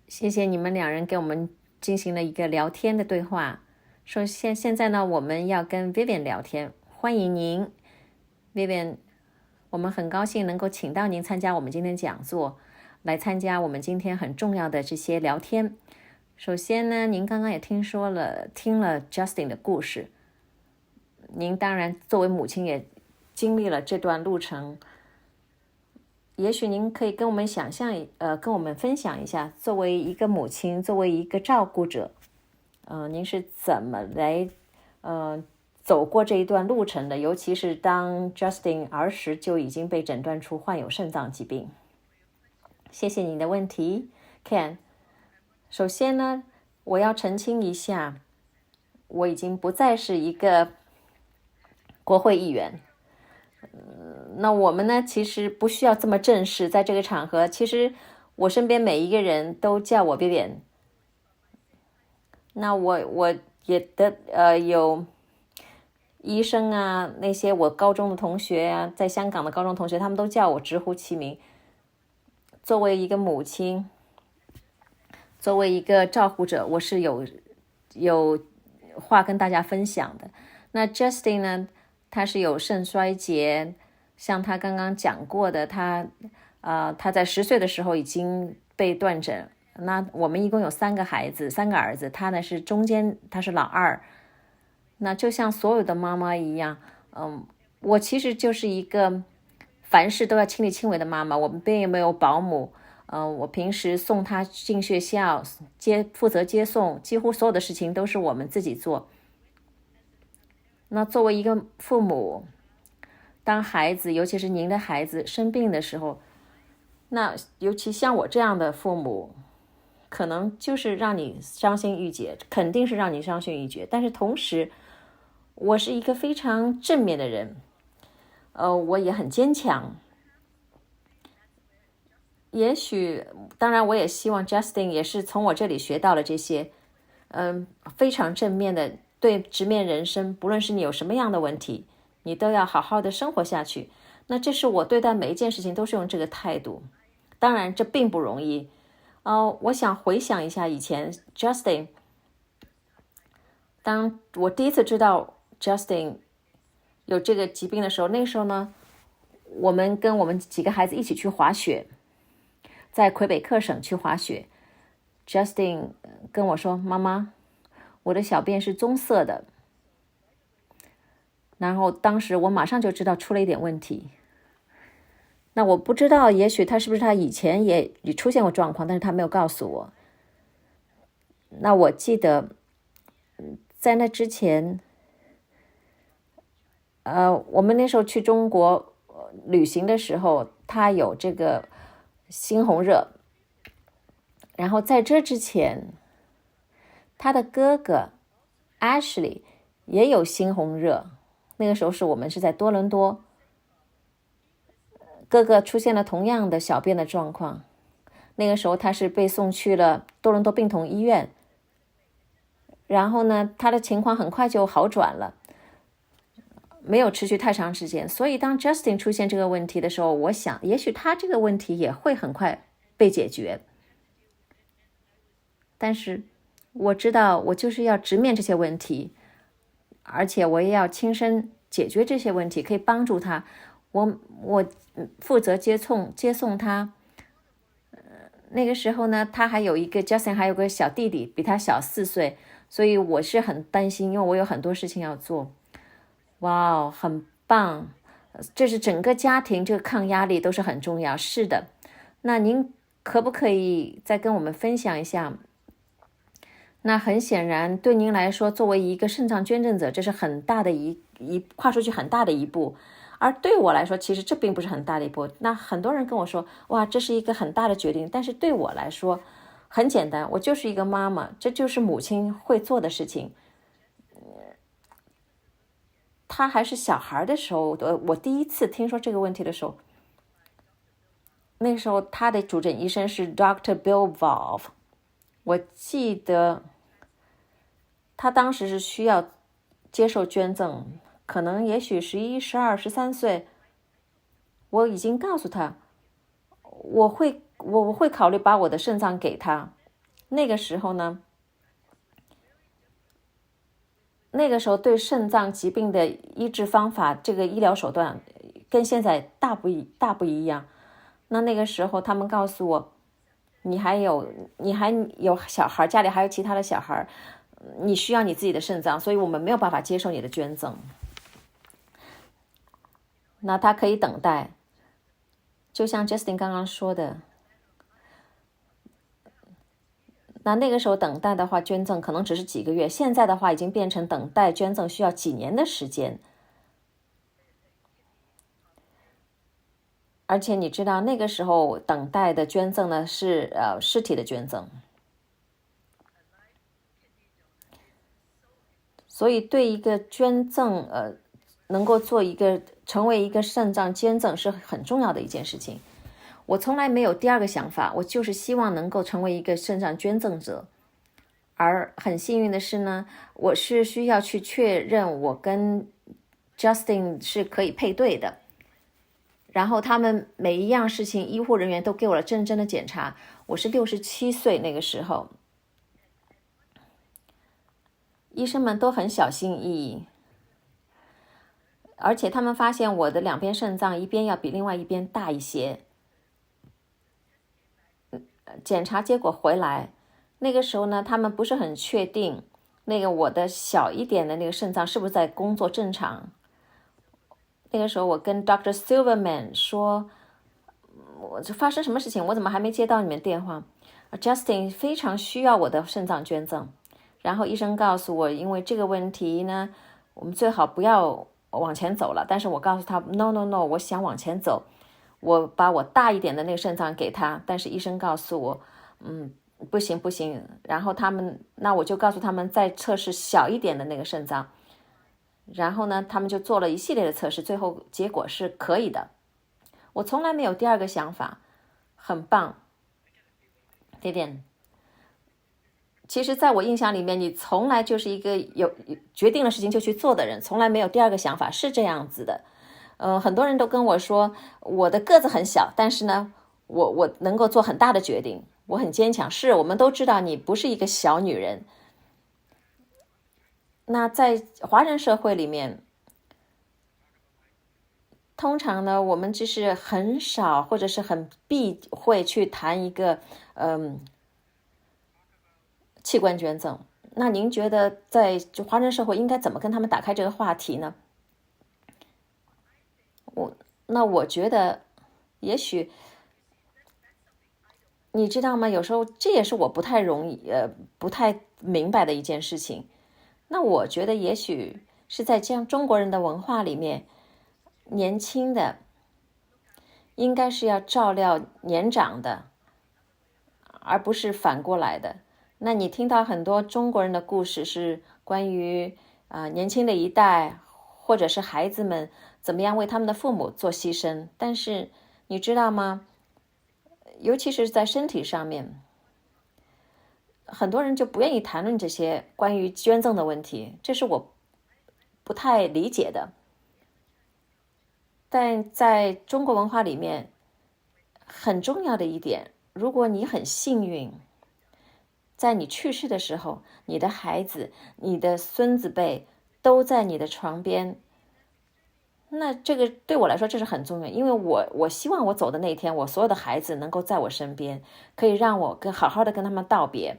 谢谢你们两人给我们进行了一个聊天的对话。现在呢，我们要跟 Vivian 聊天，欢迎您 Vivian， 我们很高兴能够请到您参加我们今天讲座，来参加我们今天很重要的这些聊天。首先呢，您刚刚也听了 Justin 的故事，您当然作为母亲也经历了这段路程。也许您可以跟我们跟我们分享一下，作为一个母亲，作为一个照顾者，您是怎么来走过这一段路程的？尤其是当 Justin 儿时就已经被诊断出患有肾脏疾病。谢谢你的问题 Ken。 首先呢，我要澄清一下，我已经不再是一个国会议员。那我们呢，其实不需要这么正式，在这个场合，其实我身边每一个人都叫我 Vivian。 那我也有医生啊，那些我高中的同学啊，在香港的高中同学，他们都叫我直呼其名。作为一个母亲，作为一个照顾者，我是有话跟大家分享的。那 Justin 呢，他是有肾衰竭，像他刚刚讲过的，他在10岁的时候已经被断诊。那我们一共有3个儿子，他呢是中间，他是老二。那就像所有的妈妈一样，我其实就是一个凡事都要亲力亲为的妈妈。我们并没有保姆，我平时送他进学校，负责接送，几乎所有的事情都是我们自己做。那作为一个父母，当孩子，尤其是您的孩子生病的时候，那尤其像我这样的父母，可能就是让你伤心欲绝，肯定是让你伤心欲绝。但是同时，我是一个非常正面的人，我也很坚强。也许，当然我也希望 Justin 也是从我这里学到了这些，非常正面的对直面人生，不论是你有什么样的问题，你都要好好的生活下去。那这是我对待每一件事情都是用这个态度。当然这并不容易。我想回想一下以前 Justin， 当我第一次知道 Justin 有这个疾病的时候，那个时候呢，我们几个孩子一起去滑雪，在魁北克省去滑雪。Justin 跟我说，妈妈，我的小便是棕色的。然后当时我马上就知道出了一点问题。那我不知道，也许他以前也出现过状况，但是他没有告诉我。那我记得在那之前，我们那时候去中国旅行的时候，他有这个猩红热，然后在这之前，他的哥哥 Ashley 也有猩红热。那个时候我们是在多伦多，哥哥出现了同样的小便的状况。那个时候他是被送去了多伦多病童医院，然后呢，他的情况很快就好转了，没有持续太长时间。所以当 Justin 出现这个问题的时候，我想也许他这个问题也会很快被解决。但是我知道我就是要直面这些问题，而且我也要亲身解决这些问题，可以帮助他。我负责接送他。那个时候呢，他还有一个 Justin 还有个小弟弟，比他小4岁，所以我是很担心，因为我有很多事情要做。哇哦，很棒！这是整个家庭这个抗压力都是很重要。是的，那您可不可以再跟我们分享一下？那很显然，对您来说，作为一个肾脏捐赠者，这是很大的跨出去很大的一步。而对我来说，其实这并不是很大的一步。那很多人跟我说，哇，这是一个很大的决定。但是对我来说，很简单，我就是一个妈妈，这就是母亲会做的事情。他还是小孩的时候，我第一次听说这个问题的时候，那时候他的主诊医生是 Dr. Bill Valve。我记得他当时是需要接受捐赠，可能也许11、12、13岁。我已经告诉他，我会考虑把我的肾脏给他。那个时候呢，那个时候对肾脏疾病的医治方法，这个医疗手段跟现在大不一样。那个时候他们告诉我，你还有小孩，家里还有其他的小孩，你需要你自己的肾脏，所以我们没有办法接受你的捐赠。那他可以等待，就像 Justin 刚刚说的，那个时候等待的话，捐赠可能只是几个月，现在的话已经变成等待捐赠需要几年的时间。而且你知道，那个时候等待的捐赠呢是尸体的捐赠，所以对一个捐赠能够成为一个肾脏捐赠是很重要的一件事情。我从来没有第二个想法，我就是希望能够成为一个肾脏捐赠者。而很幸运的是呢，我是需要去确认我跟 Justin 是可以配对的。然后他们每一样事情，医护人员都给我了认真的检查。我是67岁那个时候，医生们都很小心翼翼，而且他们发现我的两边肾脏一边要比另外一边大一些。检查结果回来，那个时候呢，他们不是很确定我的小一点的那个肾脏是不是在工作正常。那个时候我跟 Dr. Silverman 说，我发生什么事情，我怎么还没接到你们电话？ Justin 非常需要我的肾脏捐赠。然后医生告诉我，因为这个问题呢，我们最好不要往前走了。但是我告诉他 no， 我想往前走，我把我大一点的那个肾脏给他。但是医生告诉我不行。然后那我就告诉他们再测试小一点的那个肾脏。然后呢，他们就做了一系列的测试，最后结果是可以的。我从来没有第二个想法，很棒。点点，其实在我印象里面，你从来就是一个有决定了事情就去做的人，从来没有第二个想法，是这样子的。很多人都跟我说，我的个子很小，但是呢，我能够做很大的决定，我很坚强。是，我们都知道你不是一个小女人。那在华人社会里面，通常呢，我们就是很少或者是很避讳去谈一个器官捐赠。那您觉得在华人社会应该怎么跟他们打开这个话题呢？我觉得也许你知道吗？有时候这也是我不太明白的一件事情。那我觉得也许是在这样中国人的文化里面，年轻的应该是要照料年长的，而不是反过来的。那你听到很多中国人的故事是关于年轻的一代或者是孩子们怎么样为他们的父母做牺牲，但是你知道吗？尤其是在身体上面，很多人就不愿意谈论这些关于捐赠的问题，这是我不太理解的。但在中国文化里面，很重要的一点，如果你很幸运，在你去世的时候，你的孩子、你的孙子辈都在你的床边，那这个对我来说这是很重要，因为我希望我走的那一天，我所有的孩子能够在我身边，可以让我好好的跟他们道别，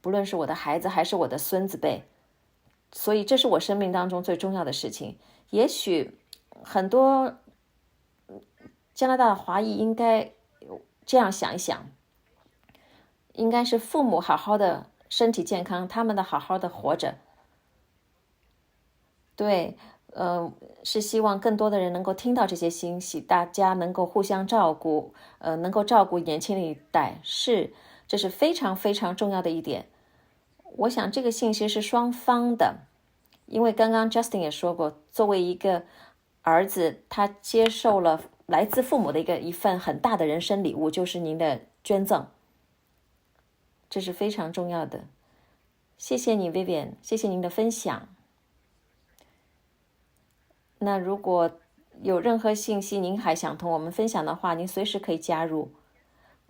不论是我的孩子还是我的孙子辈，所以这是我生命当中最重要的事情。也许很多加拿大的华裔应该这样想一想，应该是父母好好的身体健康，他们的好好的活着。对，是希望更多的人能够听到这些信息，大家能够互相照顾，能够照顾年轻的一代，这是非常非常重要的一点。我想这个信息是双方的，因为刚刚 Justin 也说过，作为一个儿子，他接受了来自父母的一份很大的人生礼物，就是您的捐赠，这是非常重要的。谢谢你 Vivian， 谢谢您的分享。那如果有任何信息您还想同我们分享的话，您随时可以加入。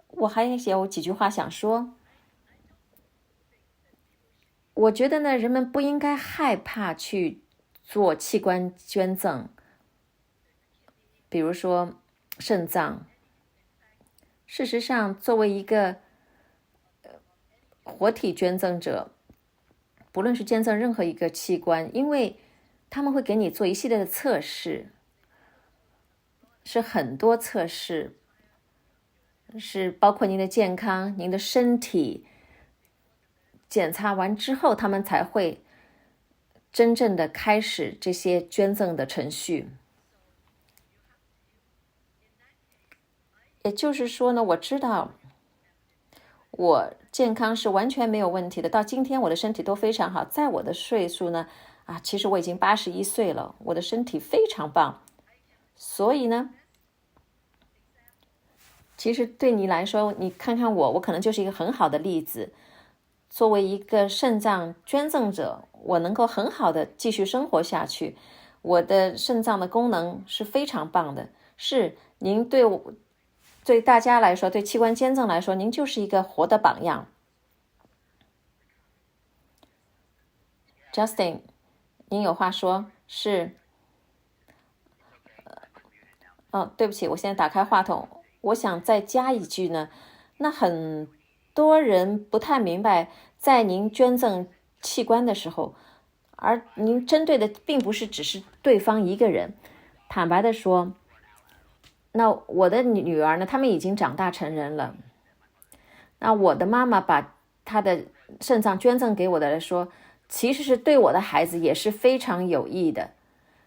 我还有几句话想说。我觉得呢，人们不应该害怕去做器官捐赠，比如说肾脏。事实上，作为一个活体捐赠者，不论是捐赠任何一个器官，因为他们会给你做一系列的测试，是很多测试，是包括您的健康、您的身体，检查完之后，他们才会真正的开始这些捐赠的程序。也就是说呢，我知道我健康是完全没有问题的，到今天我的身体都非常好。在我的岁数呢，其实我已经81岁了，我的身体非常棒。所以呢，其实对你来说，你看看我可能就是一个很好的例子。作为一个肾脏捐赠者，我能够很好的继续生活下去，我的肾脏的功能是非常棒的。是您对大家来说，对器官捐赠来说，您就是一个活的榜样。Justin， 您有话说？是。对不起，我现在打开话筒，我想再加一句呢。那很多人不太明白，在您捐赠器官的时候，而您针对的并不是只是对方一个人。坦白的说，那我的女儿呢，她们已经长大成人了。那我的妈妈把她的肾脏捐赠给我的来说，其实是对我的孩子也是非常有益的。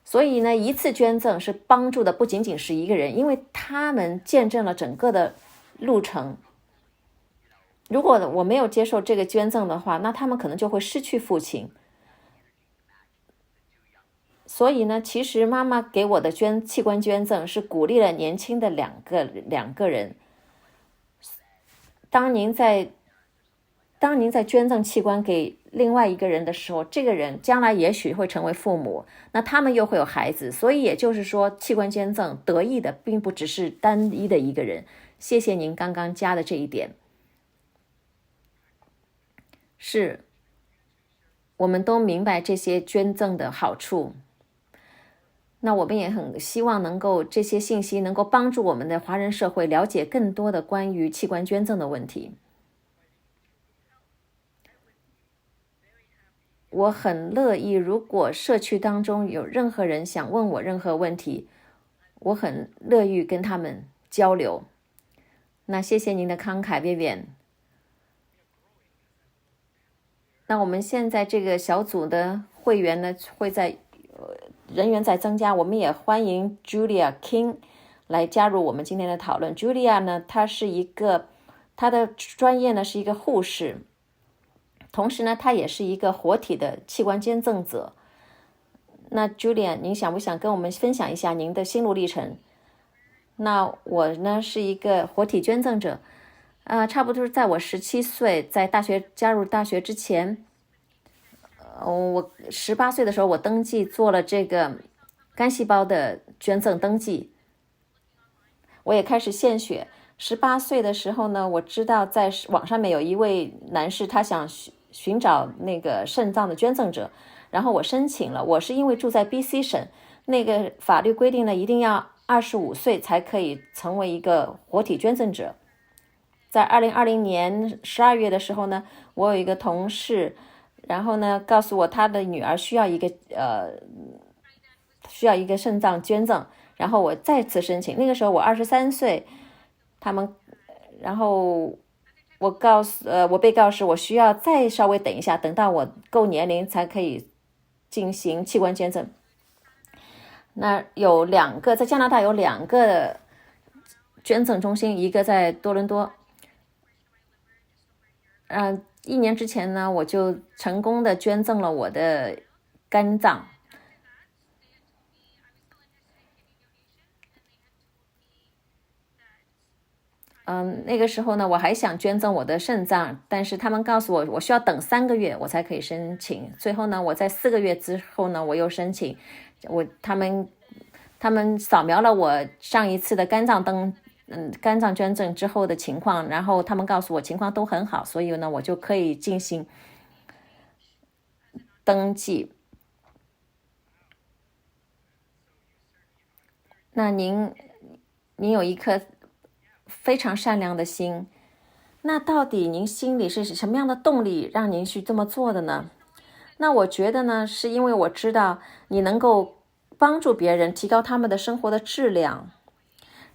所以呢，一次捐赠是帮助的不仅仅是一个人，因为他们见证了整个的路程。如果我没有接受这个捐赠的话，那他们可能就会失去父亲。所以呢，其实妈妈给我的器官捐赠是鼓励了年轻的两个人。当您在捐赠器官给另外一个人的时候，这个人将来也许会成为父母，那他们又会有孩子，所以也就是说，器官捐赠得益的并不只是单一的一个人。谢谢您刚刚加的这一点。是，我们都明白这些捐赠的好处。那我们也很希望能够这些信息能够帮助我们的华人社会了解更多的关于器官捐赠的问题。我很乐意，如果社区当中有任何人想问我任何问题，我很乐意跟他们交流。那谢谢您的慷慨 Vivian。 那我们现在这个小组的会员呢，会在人员在增加，我们也欢迎 Julia King 来加入我们今天的讨论。Julia 呢，她的专业呢是一个护士，同时呢，她也是一个活体的器官捐赠者。那 Julia， 您想不想跟我们分享一下您的心路历程？那我呢是一个活体捐赠者，差不多是在我17岁，在加入大学之前，我18岁的时候，我登记做了这个干细胞的捐赠登记，我也开始献血。18岁的时候呢，我知道在网上面有一位男士，他想寻找那个肾脏的捐赠者，然后我申请了。我是因为住在 BC 省，那个法律规定呢，一定要25岁才可以成为一个活体捐赠者。在2020年12月的时候呢，我有一个同事，然后呢告诉我他的女儿需要一个肾脏捐赠，然后我再次申请。那个时候我23岁，然后我被告示我需要再稍微等一下，等到我够年龄才可以进行器官捐赠。那在加拿大有2个捐赠中心，一个在多伦多。1年之前呢，我就成功的捐赠了我的肝脏。那个时候呢，我还想捐赠我的肾脏，但是他们告诉我，我需要等3个月我才可以申请。最后呢，我在4个月之后呢，我又申请。他们扫描了我上一次的肝脏捐赠之后的情况，然后他们告诉我情况都很好，所以呢，我就可以进行登记。那您有一颗非常善良的心，那到底您心里是什么样的动力让您去这么做的呢？那我觉得呢，是因为我知道你能够帮助别人，提高他们的生活的质量，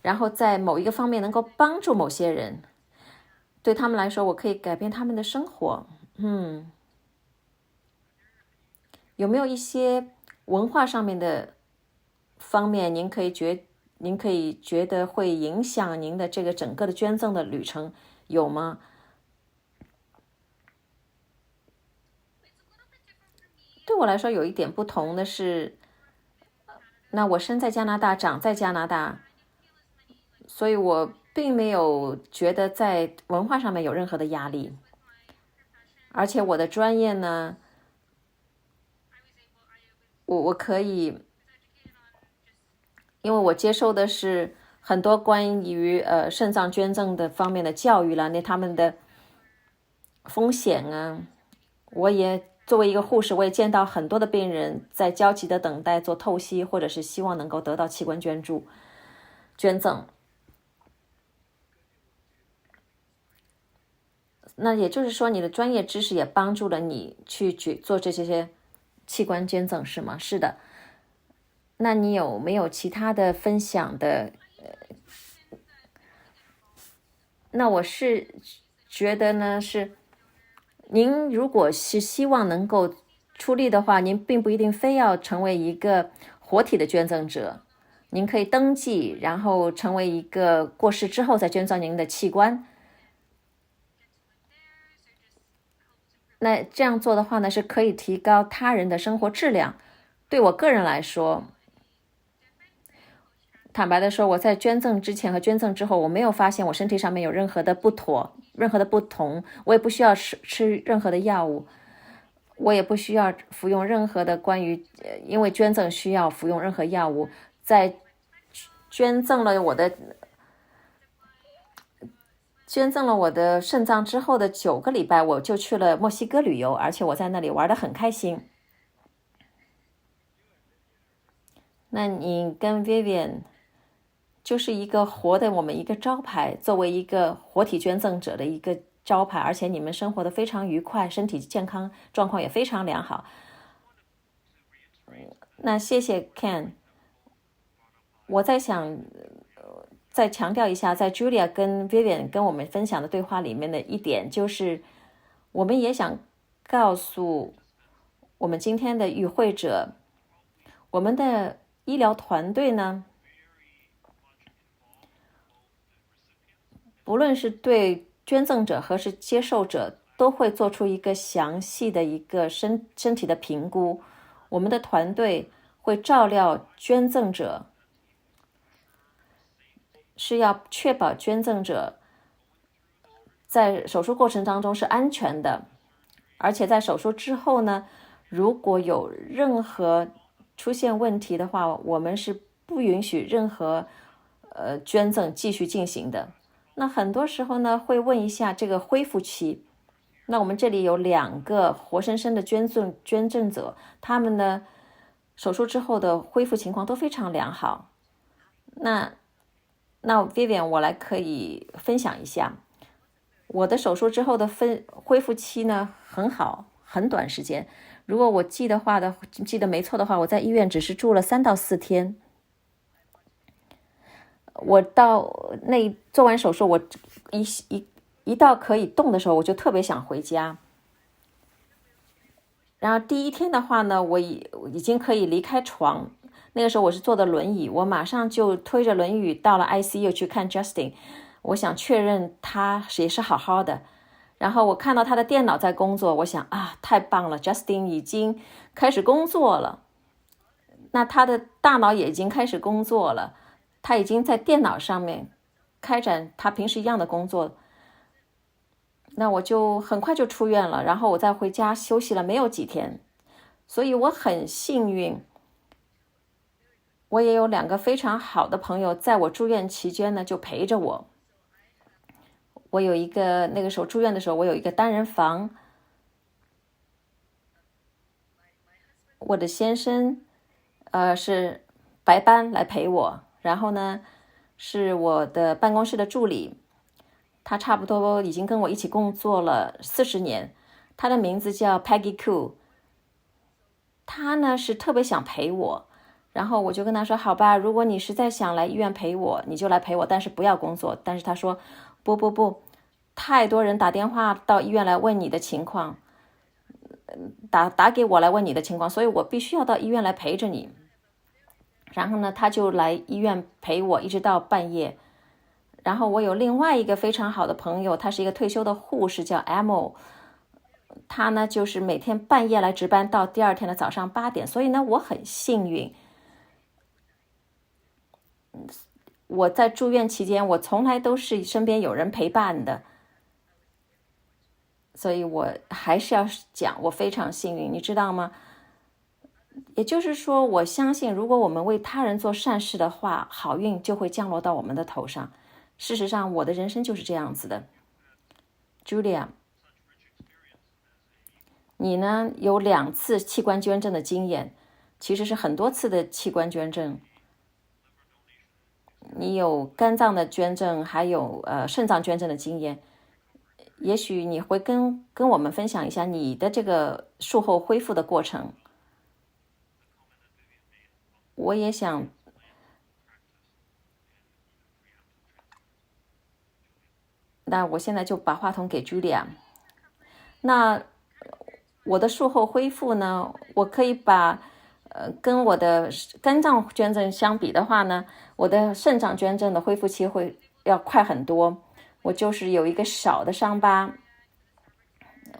然后在某一个方面能够帮助某些人，对他们来说，我可以改变他们的生活。有没有一些文化上面的方面，您可以觉得会影响您的这个整个的捐赠的旅程，有吗？对我来说有一点不同的是，那我生在加拿大，长在加拿大，所以我并没有觉得在文化上面有任何的压力。而且我的专业呢，我可以，因为我接受的是很多关于肾脏捐赠的方面的教育了，那他们的风险啊，我也作为一个护士，我也见到很多的病人在焦急的等待做透析，或者是希望能够得到器官捐赠。那也就是说，你的专业知识也帮助了你去做这些器官捐赠，是吗？是的。那你有没有其他的分享的？那我是觉得呢，是您如果是希望能够出力的话，您并不一定非要成为一个活体的捐赠者，您可以登记，然后成为一个过世之后再捐赠您的器官。那这样做的话呢，是可以提高他人的生活质量。对我个人来说，坦白的说，我在捐赠之前和捐赠之后，我没有发现我身体上面有任何的不同，我也不需要吃任何的药物，我也不需要服用任何的因为捐赠需要服用任何药物。在捐赠了我的肾脏之后的9个礼拜，我就去了墨西哥旅游，而且我在那里玩得很开心。那你跟 Vivian 就是一个活的我们一个招牌，作为一个活体捐赠者的一个招牌，而且你们生活得非常愉快，身体健康状况也非常良好。那谢谢 Ken。 我在想再强调一下，在 Julia 跟 Vivian 跟我们分享的对话里面的一点，就是我们也想告诉我们今天的与会者，我们的医疗团队呢不论是对捐赠者和是接受者，都会做出一个详细的一个身体的评估。我们的团队会照料捐赠者，是要确保捐赠者在手术过程当中是安全的，而且在手术之后呢，如果有任何出现问题的话，我们是不允许任何捐赠继续进行的。那很多时候呢，会问一下这个恢复期。那我们这里有2个活生生的捐赠者，他们呢手术之后的恢复情况都非常良好。那 Vivian 我可以分享一下，我的手术之后的恢复期呢很好，很短时间。如果我记得没错的话，我在医院只是住了3到4天。我做完手术，我一到可以动的时候，我就特别想回家。然后第1天的话呢，我已经可以离开床。那个时候我是坐的轮椅，我马上就推着轮椅到了 ICU 去看 Justin。我想确认他也是好好的。然后我看到他的电脑在工作，我想太棒了 ，Justin 已经开始工作了。那他的大脑也已经开始工作了，他已经在电脑上面开展他平时一样的工作。那我就很快就出院了，然后我再回家休息了没有几天。所以我很幸运，我也有2个非常好的朋友，在我住院期间呢就陪着我。我有一个那个时候住院的时候，我有一个单人房。我的先生是白班来陪我，然后呢是我的办公室的助理，他差不多已经跟我一起工作了40年，他的名字叫 Peggy Koo。 他呢是特别想陪我，然后我就跟他说好吧，如果你实在想来医院陪我，你就来陪我，但是不要工作。但是他说不，太多人打电话到医院来问你的情况，打给我来问你的情况，所以我必须要到医院来陪着你。然后呢他就来医院陪我一直到半夜。然后我有另外一个非常好的朋友，他是一个退休的护士，叫 Amo。 他呢就是每天半夜来值班到第2天的早上8点。所以呢我很幸运，我在住院期间我从来都是身边有人陪伴的。所以我还是要讲我非常幸运，你知道吗？也就是说，我相信如果我们为他人做善事的话，好运就会降落到我们的头上。事实上我的人生就是这样子的。 Julia， 你呢有2次器官捐赠的经验，其实是很多次的器官捐赠。你有肝脏的捐赠，还有肾脏捐赠的经验。也许你会跟我们分享一下你的这个术后恢复的过程。我也想，那我现在就把话筒给 Julia。 那我的术后恢复呢，我可以把跟我的肝脏捐赠相比的话呢，我的肾脏捐赠的恢复期会要快很多。我就是有一个小的伤疤，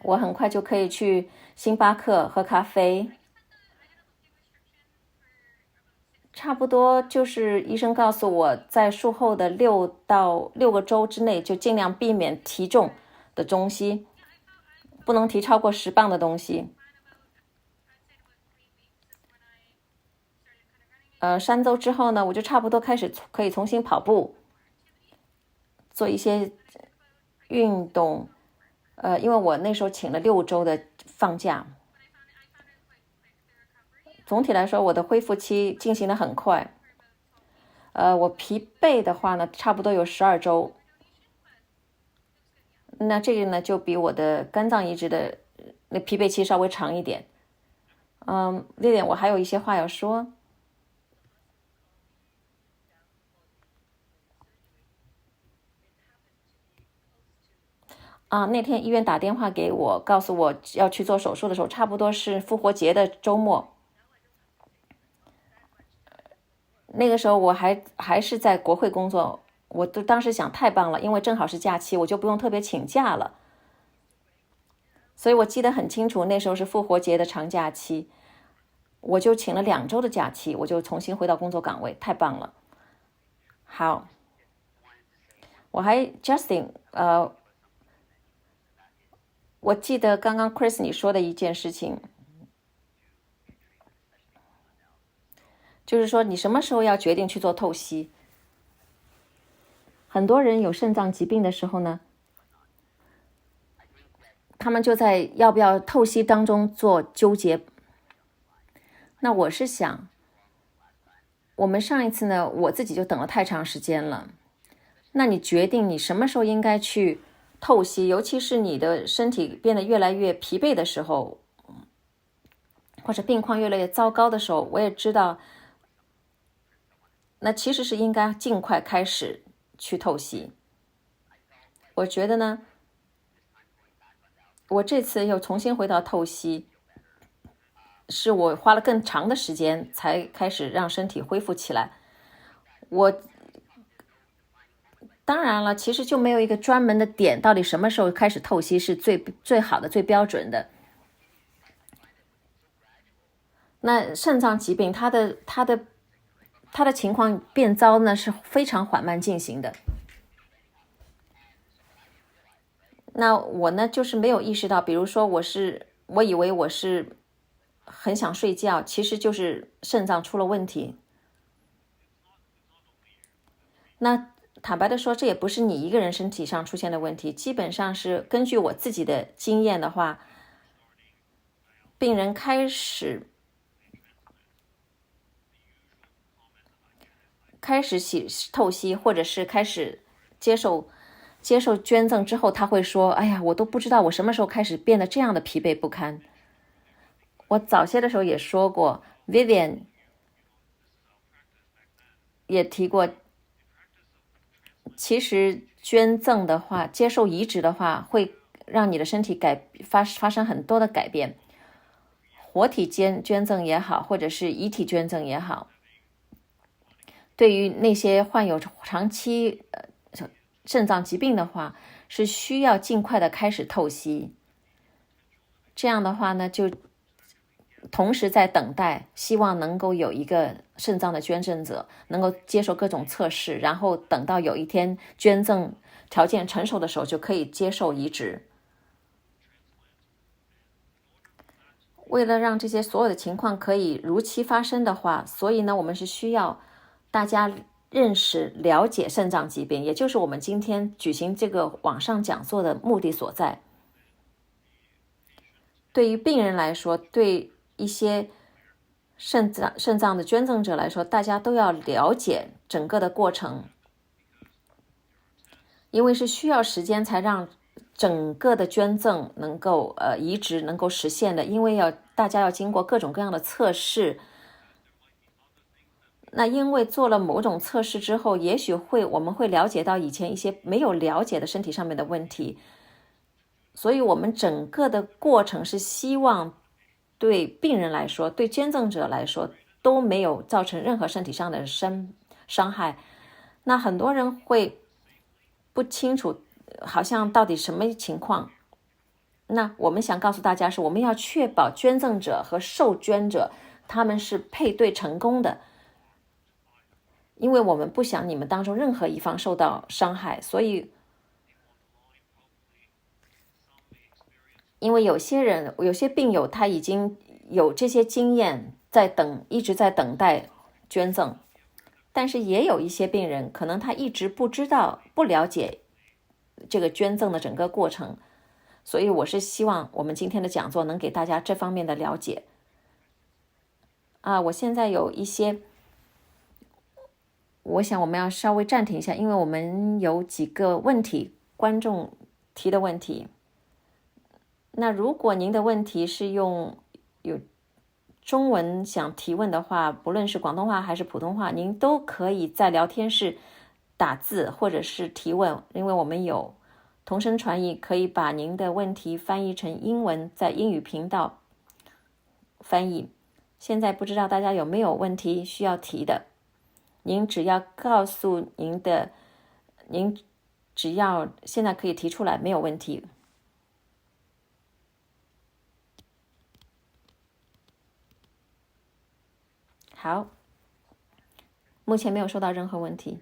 我很快就可以去星巴克喝咖啡。差不多就是医生告诉我，在术后的6个周之内，就尽量避免提重的东西，不能提超过10磅的东西。3周之后呢，我就差不多开始可以重新跑步，做一些运动。因为我那时候请了6周的放假。总体来说，我的恢复期进行得很快。我疲惫的话呢，差不多有12周。那这个呢，就比我的肝脏移植的那疲惫期稍微长一点。这点我还有一些话要说。那天医院打电话给我，告诉我要去做手术的时候，差不多是复活节的周末。那个时候我还是在国会工作，我都当时想太棒了，因为正好是假期，我就不用特别请假了。所以我记得很清楚，那时候是复活节的长假期，我就请了2周的假期，我就重新回到工作岗位，太棒了。好，我还 Justin，我记得刚刚 Chris 你说的一件事情，就是说你什么时候要决定去做透析？很多人有肾脏疾病的时候呢，他们就在要不要透析当中做纠结。那我是想，我们上一次呢，我自己就等了太长时间了。那你决定你什么时候应该去透析，尤其是你的身体变得越来越疲惫的时候，或者病况越来越糟糕的时候，我也知道，那其实是应该尽快开始去透析。我觉得呢，我这次又重新回到透析，是我花了更长的时间才开始让身体恢复起来。我当然了，其实就没有一个专门的点，到底什么时候开始透析是最好的、最标准的。那肾脏疾病，它的情况变糟呢，是非常缓慢进行的。那我呢，就是没有意识到，比如说我以为我是很想睡觉，其实就是肾脏出了问题。那坦白的说，这也不是你一个人身体上出现的问题，基本上是根据我自己的经验的话，病人开始透析，或者是开始接受捐赠之后，他会说：“哎呀，我都不知道我什么时候开始变得这样的疲惫不堪。”我早些的时候也说过 ，Vivian 也提过，其实捐赠的话，接受移植的话，会让你的身体发生很多的改变。活体捐赠也好，或者是遗体捐赠也好，对于那些患有长期肾脏疾病的话，是需要尽快的开始透析。这样的话呢，就同时在等待，希望能够有一个肾脏的捐赠者，能够接受各种测试，然后等到有一天捐赠条件成熟的时候，就可以接受移植。为了让这些所有的情况可以如期发生的话，所以呢，我们是需要大家认识、了解肾脏疾病，也就是我们今天举行这个网上讲座的目的所在。对于病人来说，对一些肾脏的捐赠者来说，大家都要了解整个的过程，因为是需要时间才让整个的捐赠能够移植能够实现的，因为大家要经过各种各样的测试。那因为做了某种测试之后，也许我们会了解到以前一些没有了解的身体上面的问题，所以我们整个的过程是希望对病人来说，对捐赠者来说都没有造成任何身体上的伤害。那很多人会不清楚，好像到底什么情况。那我们想告诉大家是，我们要确保捐赠者和受捐者他们是配对成功的，因为我们不想你们当中任何一方受到伤害，所以因为有些病友他已经有这些经验，一直在等待捐赠，但是也有一些病人可能他一直不知道、不了解这个捐赠的整个过程，所以我是希望我们今天的讲座能给大家这方面的了解。我现在有一些，我想我们要稍微暂停一下，因为我们有几个问题，观众提的问题。那如果您的问题是有中文想提问的话，不论是广东话还是普通话，您都可以在聊天室打字或者是提问，因为我们有同声传译，可以把您的问题翻译成英文，在英语频道翻译。现在不知道大家有没有问题需要提的，您只要告诉您的您只要现在可以提出来，没有问题。好，目前没有收到任何问题。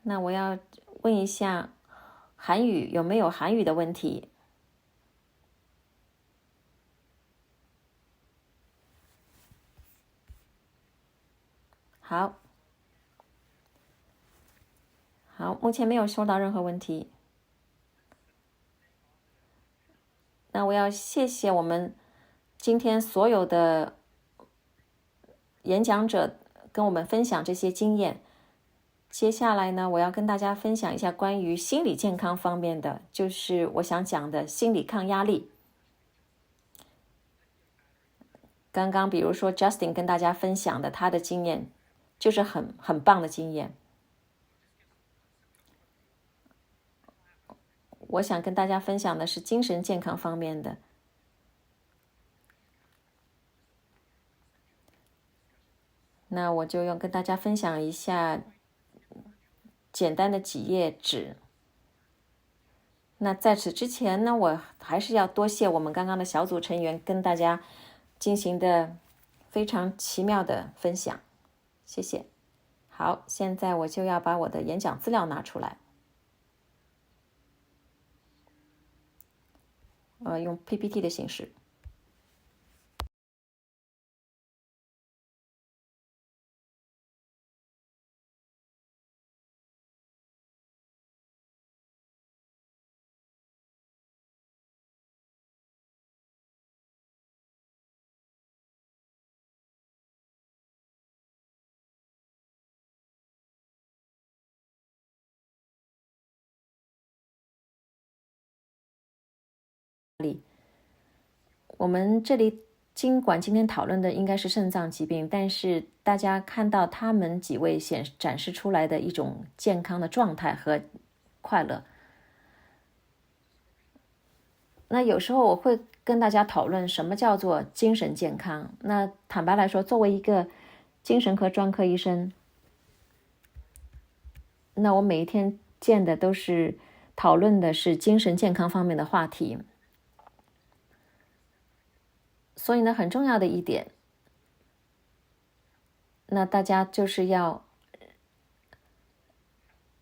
那我要问一下韩语，有没有韩语的问题？好，目前没有收到任何问题。那我要谢谢我们今天所有的演讲者跟我们分享这些经验。接下来呢，我要跟大家分享一下关于心理健康方面的，就是我想讲的心理抗压力。刚刚比如说 Justin 跟大家分享的他的经验，就是很棒的经验。我想跟大家分享的是精神健康方面的。那我就要跟大家分享一下简单的几页纸。那在此之前呢，我还是要多谢我们刚刚的小组成员跟大家进行的非常奇妙的分享，谢谢。好，现在我就要把我的演讲资料拿出来。用 PPT 的形式。我们这里尽管今天讨论的应该是肾脏疾病，但是大家看到他们几位展示出来的一种健康的状态和快乐。那有时候我会跟大家讨论什么叫做精神健康。那坦白来说，作为一个精神科专科医生，那我每一天见的都是讨论的是精神健康方面的话题。所以呢，很重要的一点，那大家就是要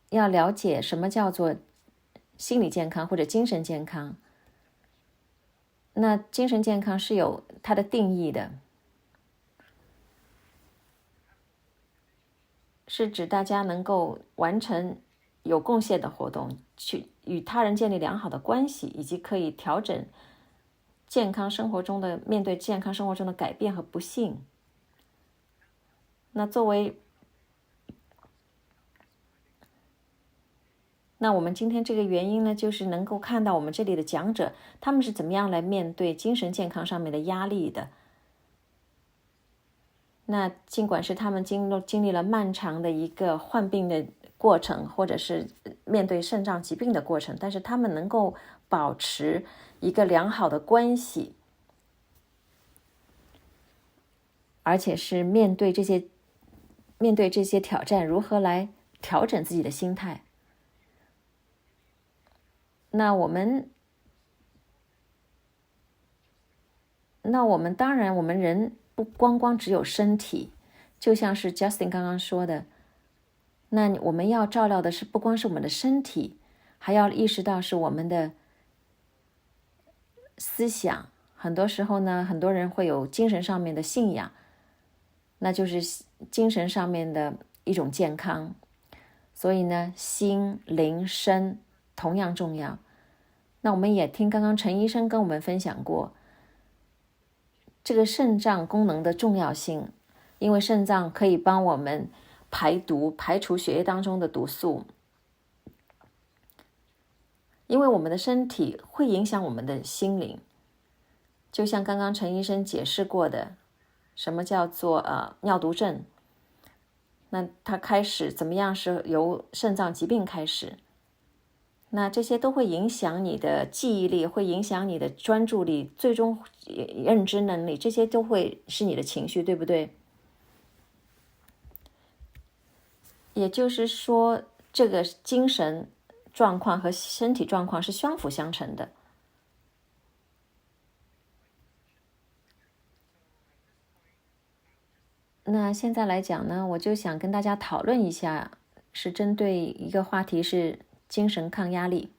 了解什么叫做心理健康或者精神健康。那精神健康是有它的定义的，是指大家能够完成有贡献的活动，去与他人建立良好的关系，以及可以调整面对健康生活中的改变和不幸。那我们今天这个原因呢，就是能够看到我们这里的讲者，他们是怎么样来面对精神健康上面的压力的。那尽管是他们经历了漫长的一个患病的过程，或者是面对肾脏疾病的过程，但是他们能够保持一个良好的关系，而且是面对这些挑战，如何来调整自己的心态。那我们当然，我们人不光只有身体，就像是 Justin 刚刚说的，那我们要照料的是不光是我们的身体，还要意识到是我们的思想。很多时候呢，很多人会有精神上面的信仰，那就是精神上面的一种健康。所以呢，心灵身同样重要。那我们也听刚刚陈医生跟我们分享过这个肾脏功能的重要性，因为肾脏可以帮我们排毒，排除血液当中的毒素。因为我们的身体会影响我们的心灵，就像刚刚陈医生解释过的，什么叫做尿毒症，那它开始怎么样是由肾脏疾病开始，那这些都会影响你的记忆力，会影响你的专注力，最终认知能力，这些都会是你的情绪，对不对？也就是说，这个精神状况和身体状况是相辅相成的。那现在来讲呢，我就想跟大家讨论一下，是针对一个话题，是精神抗压力。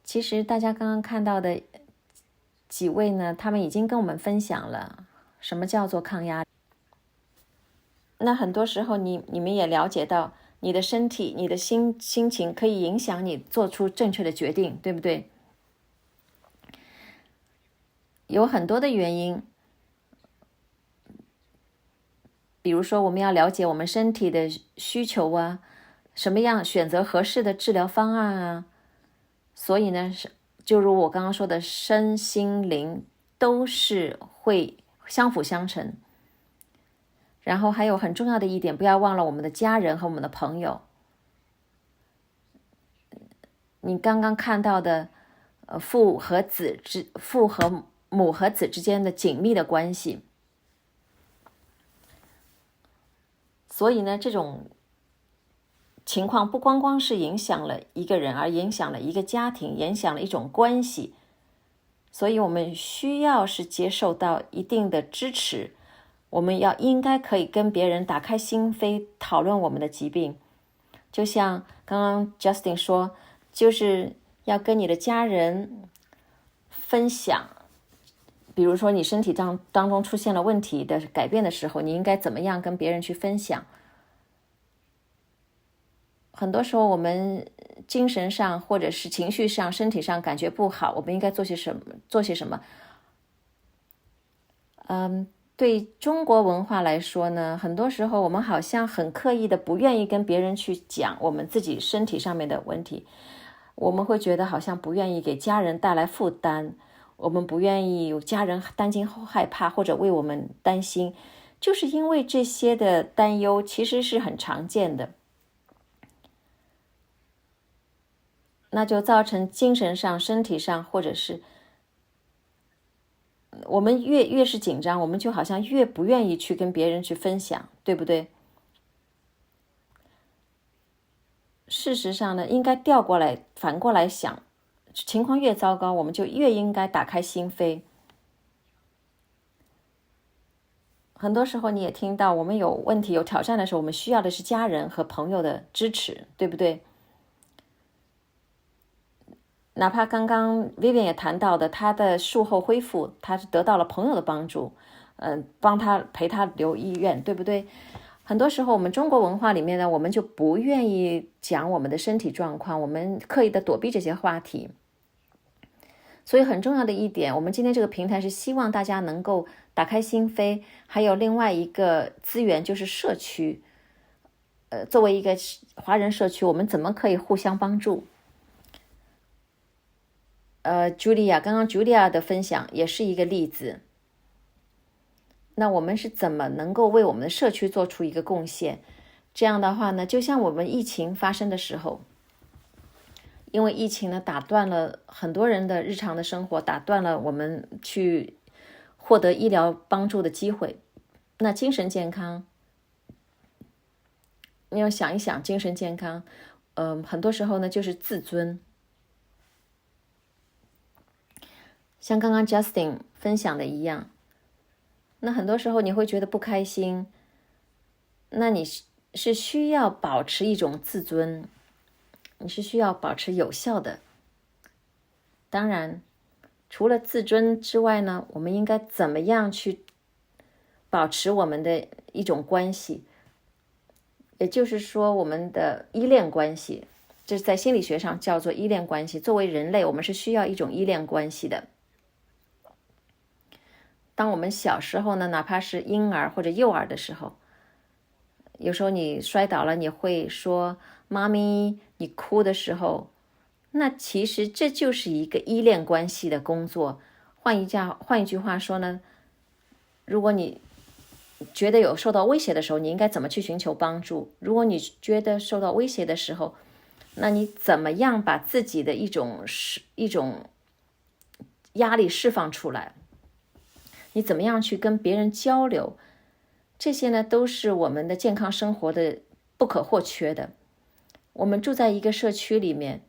其实大家刚刚看到的几位呢，他们已经跟我们分享了什么叫做抗压力。那很多时候你们也了解到，你的身体、你的心情可以影响你做出正确的决定，对不对？有很多的原因，比如说我们要了解我们身体的需求啊，什么样选择合适的治疗方案啊。所以呢，就如我刚刚说的，身心灵都是会相辅相成。然后还有很重要的一点，不要忘了我们的家人和我们的朋友。你刚刚看到的，父和母和子之间的紧密的关系。所以呢，这种情况不光光是影响了一个人，而影响了一个家庭，影响了一种关系。所以我们需要是接受到一定的支持，我们应该可以跟别人打开心扉，讨论我们的疾病。就像刚刚 Justin 说，就是要跟你的家人分享，比如说你身体当中出现了问题的改变的时候，你应该怎么样跟别人去分享。很多时候我们精神上或者是情绪上、身体上感觉不好，我们应该做些什么？对中国文化来说呢，很多时候我们好像很刻意的不愿意跟别人去讲我们自己身体上面的问题，我们会觉得好像不愿意给家人带来负担，我们不愿意有家人担惊害怕或者为我们担心，就是因为这些的担忧其实是很常见的。那就造成精神上、身体上，或者是我们越是紧张，我们就好像越不愿意去跟别人去分享，对不对？事实上呢，应该反过来想，情况越糟糕，我们就越应该打开心扉。很多时候你也听到，我们有问题、有挑战的时候，我们需要的是家人和朋友的支持，对不对？哪怕刚刚 Vivian 也谈到的，他的术后恢复，他是得到了朋友的帮助，陪他留医院，对不对？很多时候我们中国文化里面呢，我们就不愿意讲我们的身体状况，我们刻意的躲避这些话题。所以很重要的一点，我们今天这个平台是希望大家能够打开心扉，还有另外一个资源就是社区。作为一个华人社区，我们怎么可以互相帮助？Julia 刚刚 Julia 的分享也是一个例子。那我们是怎么能够为我们的社区做出一个贡献？这样的话呢，就像我们疫情发生的时候，因为疫情呢打断了很多人的日常的生活，打断了我们去获得医疗帮助的机会。那精神健康，你要想一想，精神健康，很多时候呢就是自尊。像刚刚 Justin 分享的一样，那很多时候你会觉得不开心，那你是需要保持一种自尊，你是需要保持有效的。当然，除了自尊之外呢，我们应该怎么样去保持我们的一种关系？也就是说，我们的依恋关系，这在心理学上叫做依恋关系。作为人类，我们是需要一种依恋关系的。当我们小时候呢，哪怕是婴儿或者幼儿的时候，有时候你摔倒了，你会说妈咪，你哭的时候，那其实这就是一个依恋关系的工作。换一句话说呢，如果你觉得有受到威胁的时候，你应该怎么去寻求帮助？如果你觉得受到威胁的时候，那你怎么样把自己的一种压力释放出来？你怎么样去跟别人交流？这些呢都是我们的健康生活的不可或缺的。我们住在一个社区里面，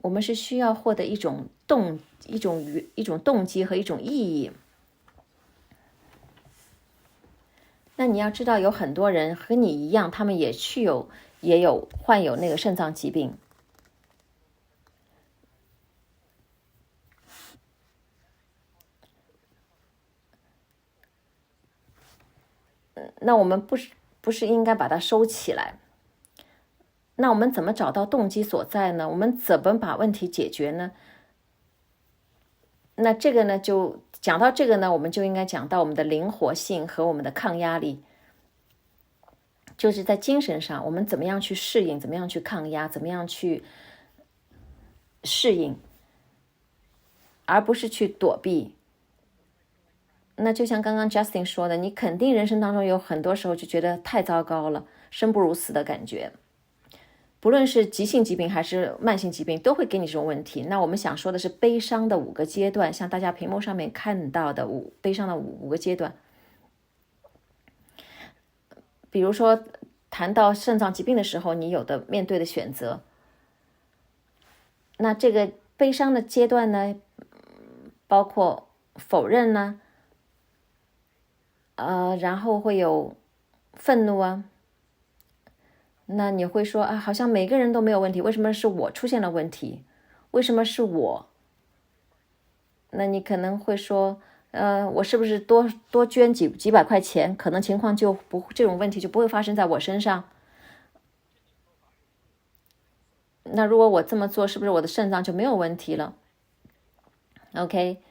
我们是需要获得一种动机和一种意义。那你要知道，有很多人和你一样，他们也患有那个肾脏疾病。那我们不是应该把它收起来？那我们怎么找到动机所在呢？我们怎么把问题解决呢？那这个呢，就讲到这个呢，我们就应该讲到我们的灵活性和我们的抗压力。就是在精神上，我们怎么样去适应，怎么样去抗压，怎么样去适应，而不是去躲避。那就像刚刚 Justin 说的，你肯定人生当中有很多时候就觉得太糟糕了，生不如死的感觉。不论是急性疾病还是慢性疾病，都会给你这种问题。那我们想说的是悲伤的5个阶段，像大家屏幕上面看到的悲伤的五个阶段。比如说谈到肾脏疾病的时候，你有的面对的选择。那这个悲伤的阶段呢，包括否认呢，然后会有愤怒啊。那你会说啊，好像每个人都没有问题，为什么是我出现了问题？为什么是我？那你可能会说，我是不是多捐几百块钱，可能情况这种问题就不会发生在我身上？那如果我这么做，是不是我的肾脏就没有问题了 ？OK，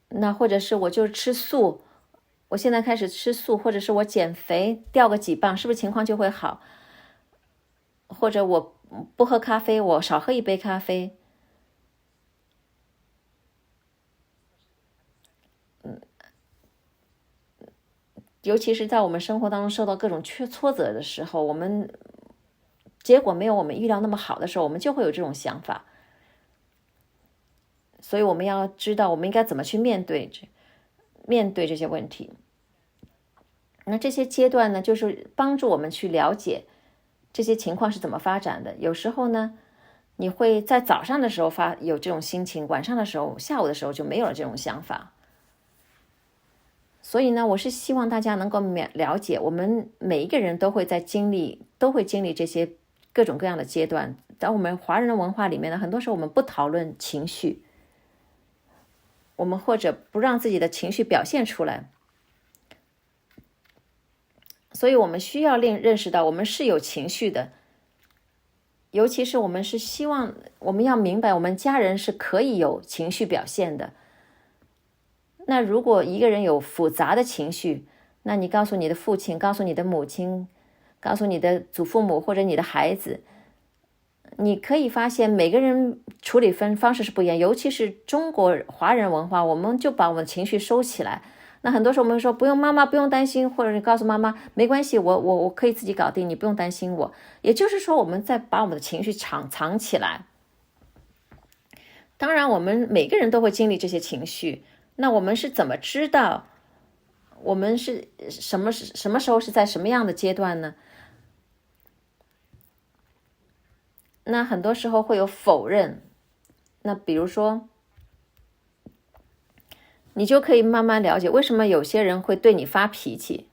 那或者是我就吃素，我现在开始吃素，或者是我减肥掉个几磅，是不是情况就会好？或者我不喝咖啡，我少喝一杯咖啡。尤其是在我们生活当中受到各种挫折的时候，我们结果没有我们预料那么好的时候，我们就会有这种想法。所以我们要知道我们应该怎么去面对这些问题。那这些阶段呢，就是帮助我们去了解这些情况是怎么发展的。有时候呢，你会在早上的时候有这种心情，晚上的时候、下午的时候就没有了这种想法。所以呢，我是希望大家能够了解，我们每一个人都会经历这些各种各样的阶段。在我们华人的文化里面呢，很多时候我们不讨论情绪，我们或者不让自己的情绪表现出来。所以我们需要认识到我们是有情绪的，尤其是我们是希望我们要明白我们家人是可以有情绪表现的。那如果一个人有复杂的情绪，那你告诉你的父亲，告诉你的母亲，告诉你的祖父母或者你的孩子，你可以发现每个人处理方式是不一样。尤其是中国华人文化，我们就把我们的情绪收起来。那很多时候我们说不用，妈妈不用担心，或者你告诉妈妈没关系，我可以自己搞定，你不用担心我。也就是说，我们在把我们的情绪藏起来。当然，我们每个人都会经历这些情绪。那我们是怎么知道我们是什么时候是在什么样的阶段呢？那很多时候会有否认。那比如说，你就可以慢慢了解为什么有些人会对你发脾气。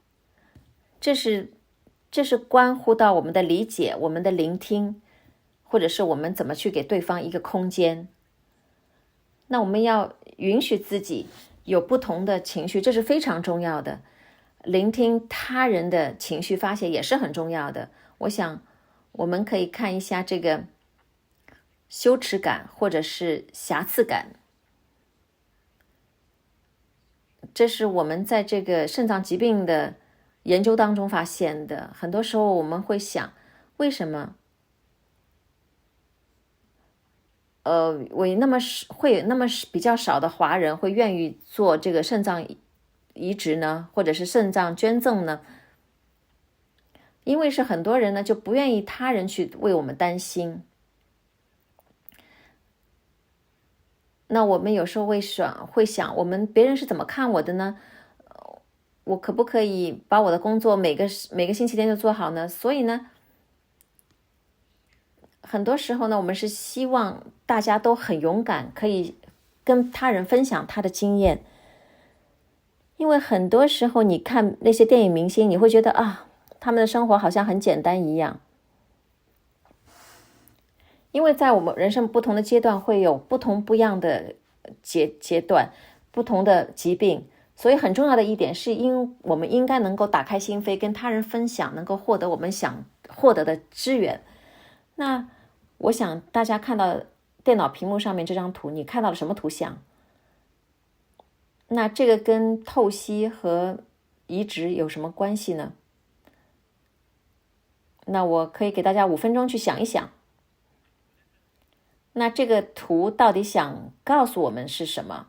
这是关乎到我们的理解，我们的聆听，或者是我们怎么去给对方一个空间。那我们要允许自己有不同的情绪，这是非常重要的。聆听他人的情绪发泄也是很重要的。我想我们可以看一下这个羞耻感或者是瑕疵感，这是我们在这个肾脏疾病的研究当中发现的。很多时候我们会想，为什么会有那么比较少的华人会愿意做这个肾脏移植呢，或者是肾脏捐赠呢？因为是很多人呢就不愿意他人去为我们担心。那我们有时候会想，别人是怎么看我的呢？我可不可以把我的工作每个星期天就做好呢？所以呢，很多时候呢，我们是希望大家都很勇敢，可以跟他人分享他的经验。因为很多时候你看那些电影明星，你会觉得啊，他们的生活好像很简单一样。因为在我们人生不同的阶段会有不一样的阶段，不同的疾病，所以很重要的一点是我们应该能够打开心扉，跟他人分享，能够获得我们想获得的资源。那我想大家看到电脑屏幕上面这张图，你看到了什么图像？那这个跟透析和移植有什么关系呢？那我可以给大家5分钟去想一想。那这个图到底想告诉我们是什么？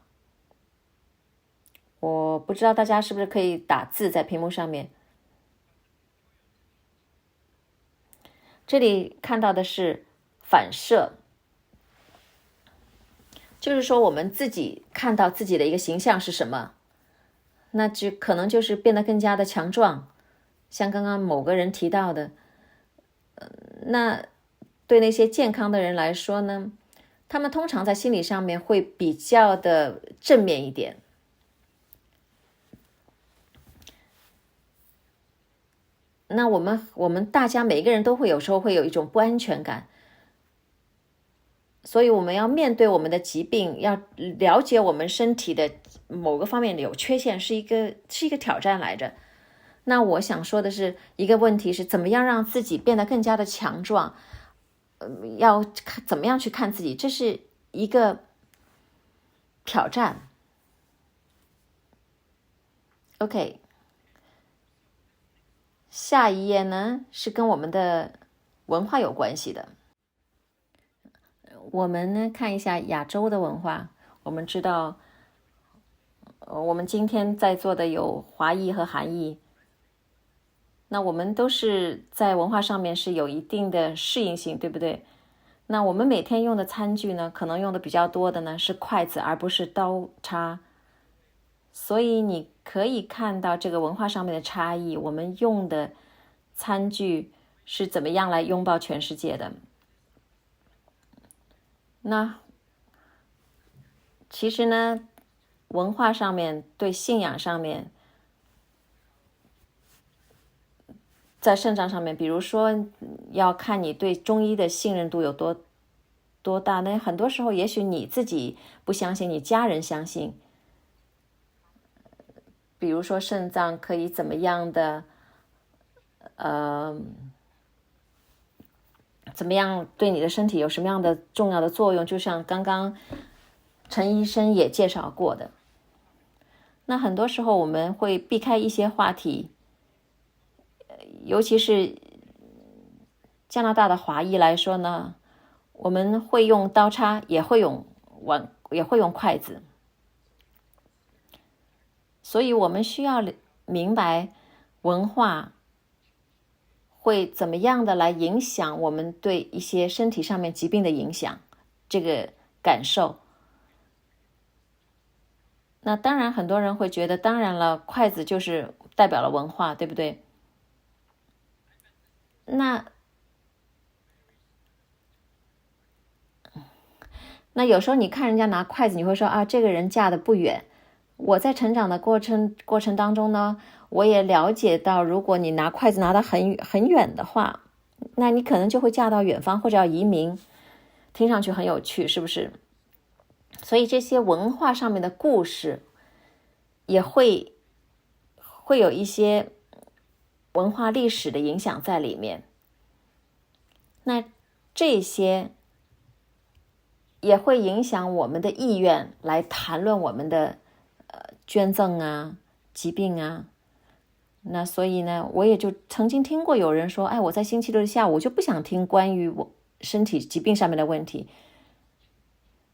我不知道大家是不是可以打字在屏幕上面。这里看到的是反射，就是说我们自己看到自己的一个形象是什么，那就可能就是变得更加的强壮，像刚刚某个人提到的，那对那些健康的人来说呢，他们通常在心理上面会比较的正面一点。那我们大家每个人都会有时候会有一种不安全感，所以我们要面对我们的疾病，要了解我们身体的某个方面有缺陷，是一个挑战来着。那我想说的是，一个问题是怎么样让自己变得更加的强壮，要怎么样去看自己，这是一个挑战。OK， 下一页呢是跟我们的文化有关系的。我们呢看一下亚洲的文化，我们知道，我们今天在座的有华裔和韩裔，那我们都是在文化上面是有一定的适应性，对不对？那我们每天用的餐具呢，可能用的比较多的呢是筷子，而不是刀叉。所以你可以看到这个文化上面的差异，我们用的餐具是怎么样来拥抱全世界的。那其实呢，文化上面对信仰上面，在肾脏上面，比如说要看你对中医的信任度有多大呢？很多时候也许你自己不相信，你家人相信。比如说肾脏可以怎么样的怎么样对你的身体有什么样的重要的作用，就像刚刚陈医生也介绍过的。那很多时候我们会避开一些话题，尤其是加拿大的华裔来说呢，我们会用刀叉，也会用筷子，所以我们需要明白文化会怎么样的来影响我们对一些身体上面疾病的影响，这个感受。那当然很多人会觉得，当然了，筷子就是代表了文化，对不对？那有时候你看人家拿筷子，你会说啊，这个人嫁得不远。我在成长的过程当中呢，我也了解到，如果你拿筷子拿得很远的话，那你可能就会嫁到远方或者要移民。听上去很有趣，是不是？所以这些文化上面的故事也会有一些文化历史的影响在里面。那这些也会影响我们的意愿来谈论我们的捐赠啊、疾病啊。那所以呢，我也就曾经听过有人说，哎，我在星期六的下午我就不想听关于我身体疾病上面的问题。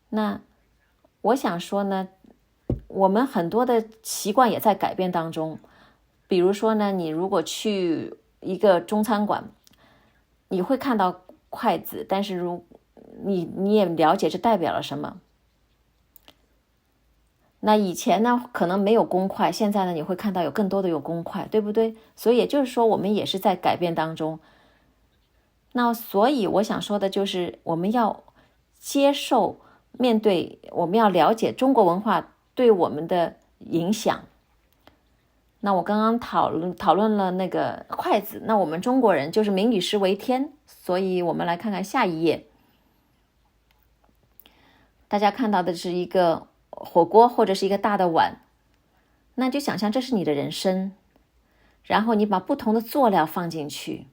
那我想说呢，我们很多的习惯也在改变当中。比如说呢，你如果去一个中餐馆，你会看到筷子，但是你也了解这代表了什么。那以前呢可能没有公筷，现在呢你会看到有更多的有公筷，对不对？所以也就是说我们也是在改变当中。那所以我想说的就是我们要接受面对，我们要了解中国文化对我们的影响。那我刚刚讨论了那个筷子，那我们中国人就是民以食为天，所以我们来看看下一页。大家看到的是一个火锅或者是一个大的碗，那就想象这是你的人生，然后你把不同的佐料放进去，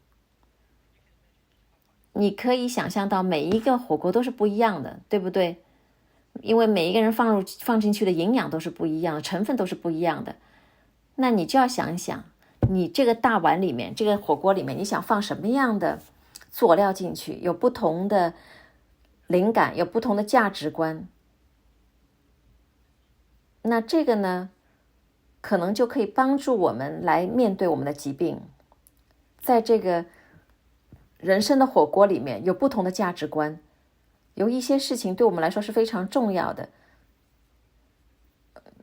你可以想象到每一个火锅都是不一样的，对不对？因为每一个人放进去的营养都是不一样的，成分都是不一样的。那你就要想一想，你这个大碗里面，这个火锅里面，你想放什么样的佐料进去，有不同的灵感，有不同的价值观。那这个呢，可能就可以帮助我们来面对我们的疾病。在这个人生的火锅里面，有不同的价值观，有一些事情对我们来说是非常重要的。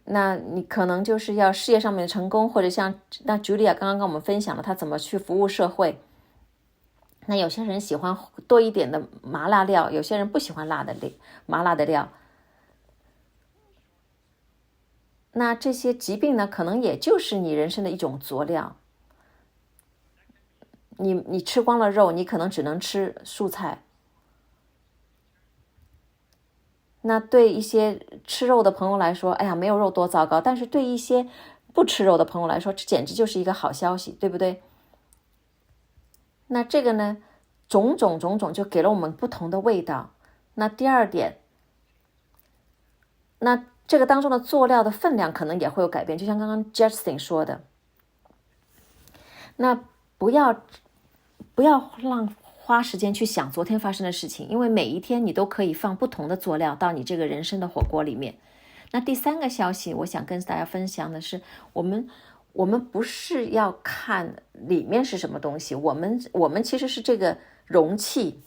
那你可能就是要事业上面的成功，或者像那 Julia 刚刚跟我们分享了她怎么去服务社会。那有些人喜欢多一点的麻辣料，有些人不喜欢麻辣的料。那这些疾病呢，可能也就是你人生的一种佐料。你吃光了肉，你可能只能吃蔬菜。那对一些吃肉的朋友来说，哎呀，没有肉多糟糕。但是对一些不吃肉的朋友来说，这简直就是一个好消息，对不对？那这个呢，种种就给了我们不同的味道。那第二点，那这个当中的佐料的分量可能也会有改变，就像刚刚 Justin 说的。那不要花时间去想昨天发生的事情，因为每一天你都可以放不同的佐料到你这个人生的火锅里面。那第三个消息，我想跟大家分享的是，我们不是要看里面是什么东西，我们其实是这个容器。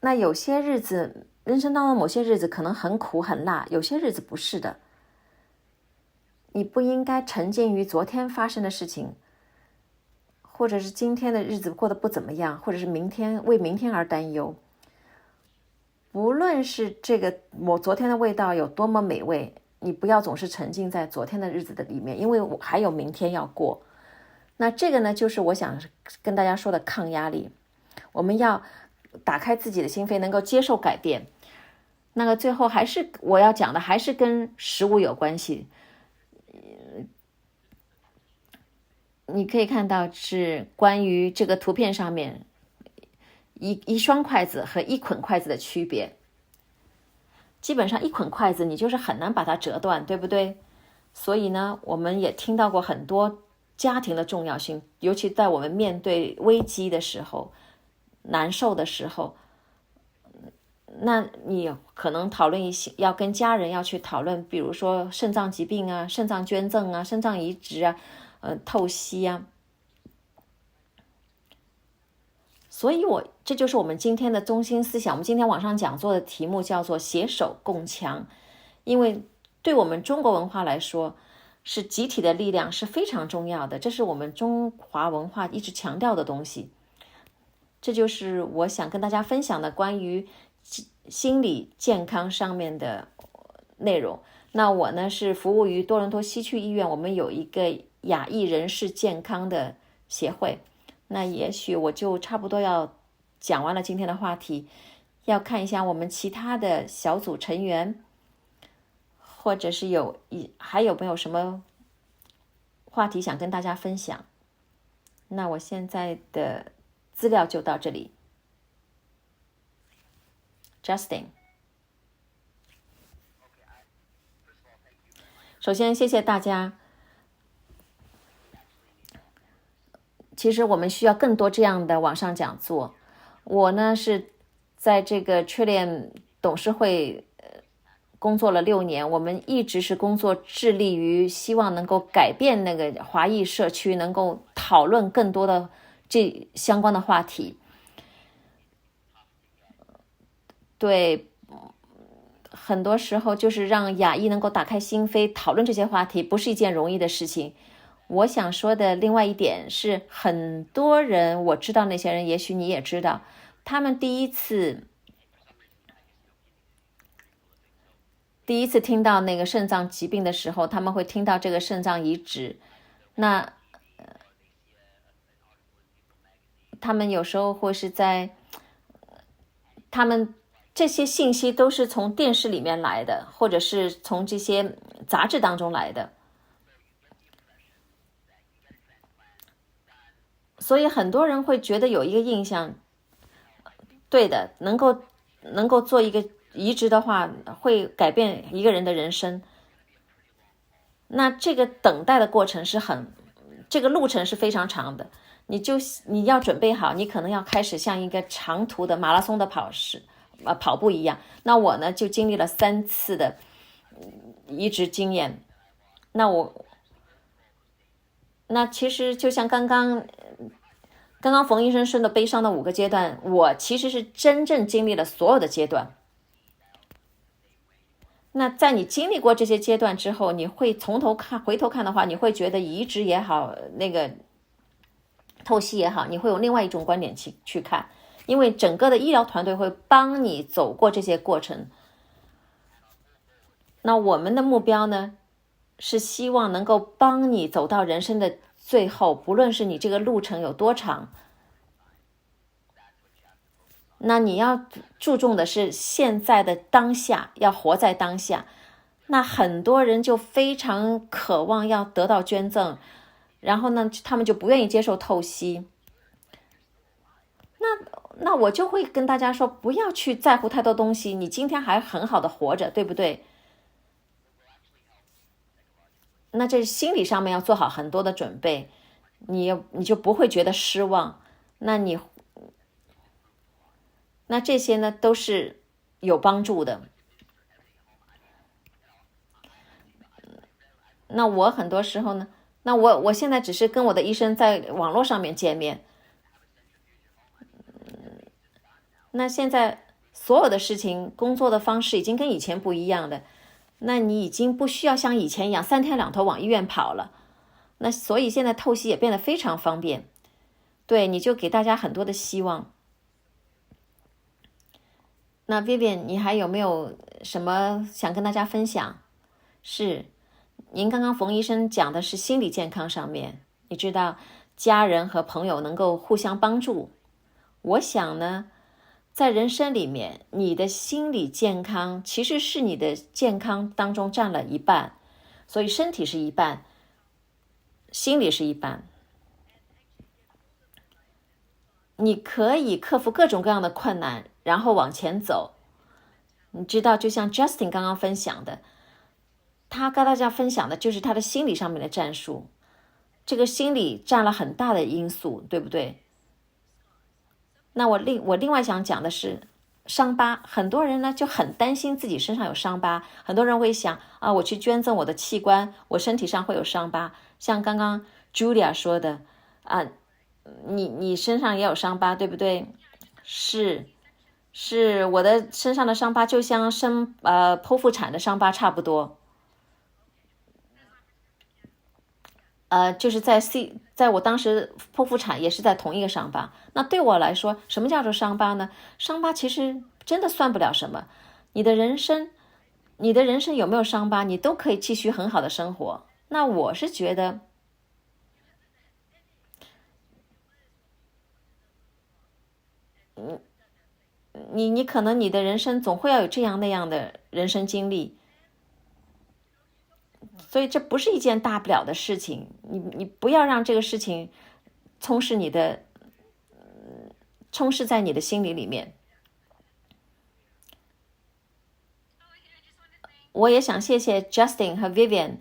那有些日子，人生当中某些日子可能很苦很辣，有些日子不是的。你不应该沉浸于昨天发生的事情，或者是今天的日子过得不怎么样，或者是为明天而担忧。不论是这个昨天的味道有多么美味，你不要总是沉浸在昨天的日子的里面，因为我还有明天要过。那这个呢，就是我想跟大家说的抗压力。我们要打开自己的心扉，能够接受改变。那个最后还是我要讲的，还是跟食物有关系。你可以看到是关于这个图片上面一双筷子和一捆筷子的区别。基本上一捆筷子你就是很难把它折断，对不对？所以呢，我们也听到过很多家庭的重要性，尤其在我们面对危机的时候，难受的时候，那你可能讨论一些，要跟家人要去讨论，比如说肾脏疾病啊、肾脏捐赠啊、肾脏移植啊、透析啊。所以这就是我们今天的中心思想。我们今天网上讲座的题目叫做携手共强，因为对我们中国文化来说，是集体的力量是非常重要的，这是我们中华文化一直强调的东西。这就是我想跟大家分享的关于心理健康上面的内容。那我呢是服务于多伦多西区医院，我们有一个亚裔人士健康的协会。那也许我就差不多要讲完了今天的话题，要看一下我们其他的小组成员，或者是还有没有什么话题想跟大家分享。那我现在的资料就到这里。Justin， 首先谢谢大家。其实我们需要更多这样的网上讲座。我呢是在这个确链董事会工作了6年，我们一直是致力于希望能够改变那个华裔社区，能够讨论更多的这相关的话题。对，很多时候就是让亚裔能够打开心扉，讨论这些话题，不是一件容易的事情。我想说的另外一点是，很多人，我知道那些人，也许你也知道，他们第一次听到那个肾脏疾病的时候，他们会听到这个肾脏移植，那他们有时候会是在他们这些信息都是从电视里面来的，或者是从这些杂志当中来的，所以很多人会觉得有一个印象，对的，能够做一个移植的话，会改变一个人的人生。那这个等待的过程这个路程是非常长的。你要准备好，你可能要开始像一个长途的马拉松的跑步一样。那我呢，就经历了3次的移植经验。那其实就像刚刚冯医生说的悲伤的5个阶段，我其实是真正经历了所有的阶段。那在你经历过这些阶段之后，你会回头看的话，你会觉得移植也好，那个透析也好，你会有另外一种观点去看，因为整个的医疗团队会帮你走过这些过程。那我们的目标呢，是希望能够帮你走到人生的最后，不论是你这个路程有多长，那你要注重的是现在的当下，要活在当下。那很多人就非常渴望要得到捐赠，然后呢，他们就不愿意接受透析。那我就会跟大家说，不要去在乎太多东西，你今天还很好的活着，对不对？那这心理上面要做好很多的准备，你就不会觉得失望。那这些呢都是有帮助的。那我很多时候呢，那我现在只是跟我的医生在网络上面见面。那现在所有的事情，工作的方式已经跟以前不一样的。那你已经不需要像以前一样3天2头往医院跑了。那所以现在透析也变得非常方便。对，你就给大家很多的希望。那 Vivian， 你还有没有什么想跟大家分享？是，您刚刚冯医生讲的是心理健康上面，你知道家人和朋友能够互相帮助。我想呢，在人生里面，你的心理健康其实是你的健康当中占了一半，所以身体是一半，心理是一半。你可以克服各种各样的困难，然后往前走。你知道，就像 Justin 刚刚分享的，他跟大家分享的就是他的心理上面的战术，这个心理占了很大的因素，对不对？那我另外想讲的是伤疤，很多人呢就很担心自己身上有伤疤，很多人会想啊，我去捐赠我的器官，我身体上会有伤疤。像刚刚 Julia 说的啊，你身上也有伤疤，对不对？是，我的身上的伤疤就像剖腹产的伤疤差不多。就是在我当时剖腹产也是在同一个伤疤。那对我来说，什么叫做伤疤呢？伤疤其实真的算不了什么。你的人生有没有伤疤，你都可以继续很好的生活。那我是觉得，你可能你的人生总会要有这样那样的人生经历。所以这不是一件大不了的事情，你不要让这个事情充斥在你的心里面。我也想谢谢 Justin 和 Vivian。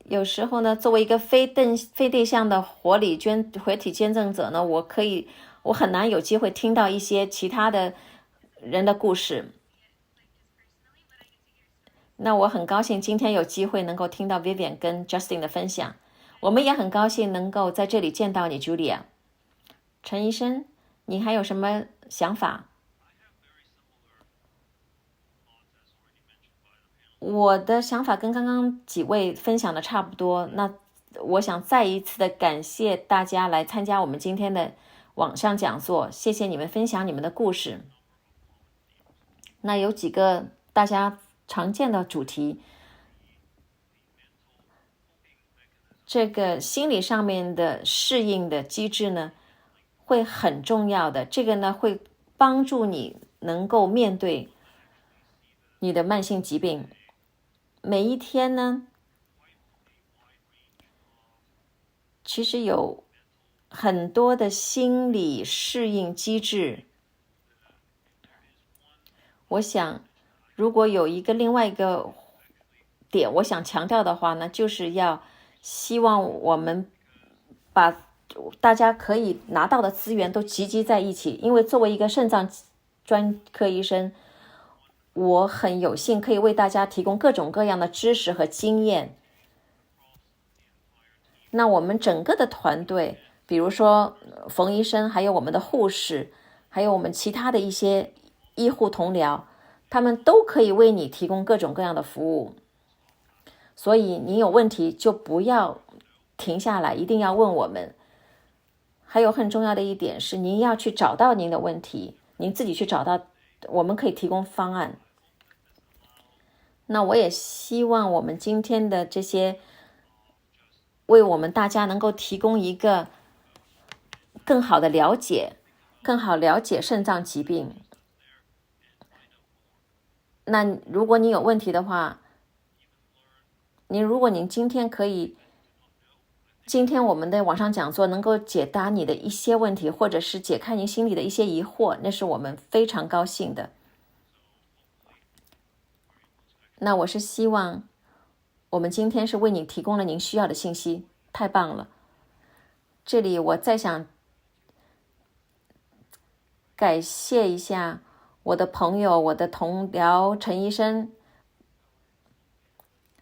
有时候呢，作为一个非对象的活体捐赠者呢，我很难有机会听到一些其他的人的故事。那我很高兴今天有机会能够听到 Vivian 跟 Justin 的分享，我们也很高兴能够在这里见到你 Julia。 陈医生，你还有什么想法？我的想法跟刚刚几位分享的差不多，那我想再一次的感谢大家来参加我们今天的网上讲座，谢谢你们分享你们的故事。那有几个大家常见的主题，这个心理上面的适应的机制呢，会很重要的。这个呢，会帮助你能够面对你的慢性疾病。每一天呢，其实有很多的心理适应机制。我想，如果有另外一个点，我想强调的话呢，就是要希望我们把大家可以拿到的资源都集集在一起。因为作为一个肾脏专科医生，我很有幸可以为大家提供各种各样的知识和经验。那我们整个的团队，比如说冯医生，还有我们的护士，还有我们其他的一些医护同僚，他们都可以为你提供各种各样的服务。所以你有问题就不要停下来，一定要问我们。还有很重要的一点是，您要去找到您的问题，您自己去找到，我们可以提供方案。那我也希望我们今天的这些为我们大家能够提供一个更好的了解，更好了解肾脏疾病。那如果你有问题的话，如果您今天我们的网上讲座能够解答你的一些问题，或者是解开您心里的一些疑惑，那是我们非常高兴的。那我是希望我们今天是为你提供了您需要的信息，太棒了。这里我再想感谢一下我的朋友，我的同僚陈医生，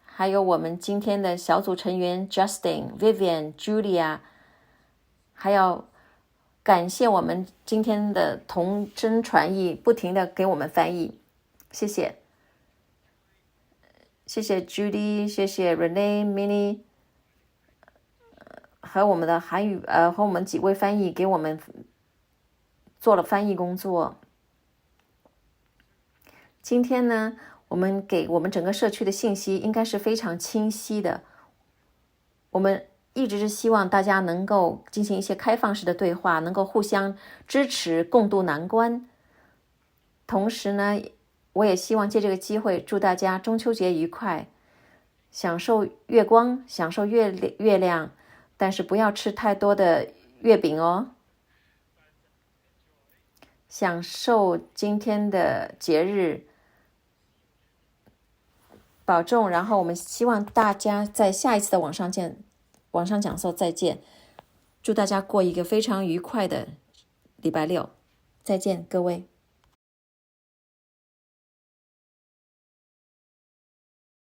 还有我们今天的小组成员 Justin、Vivian、Julia， 还要感谢我们今天的同声传译不停的给我们翻译，谢谢。谢谢 Judy， 谢谢 Renee、Minnie 和我们的韩语和我们几位翻译给我们做了翻译工作。今天呢，我们给我们整个社区的信息应该是非常清晰的。我们一直是希望大家能够进行一些开放式的对话，能够互相支持，共度难关。同时呢，我也希望借这个机会祝大家中秋节愉快，享受月光，享受月亮，但是不要吃太多的月饼哦。享受今天的节日，保重。然后我们希望大家在下一次的网上讲座再见，祝大家过一个非常愉快的礼拜六，再见各位。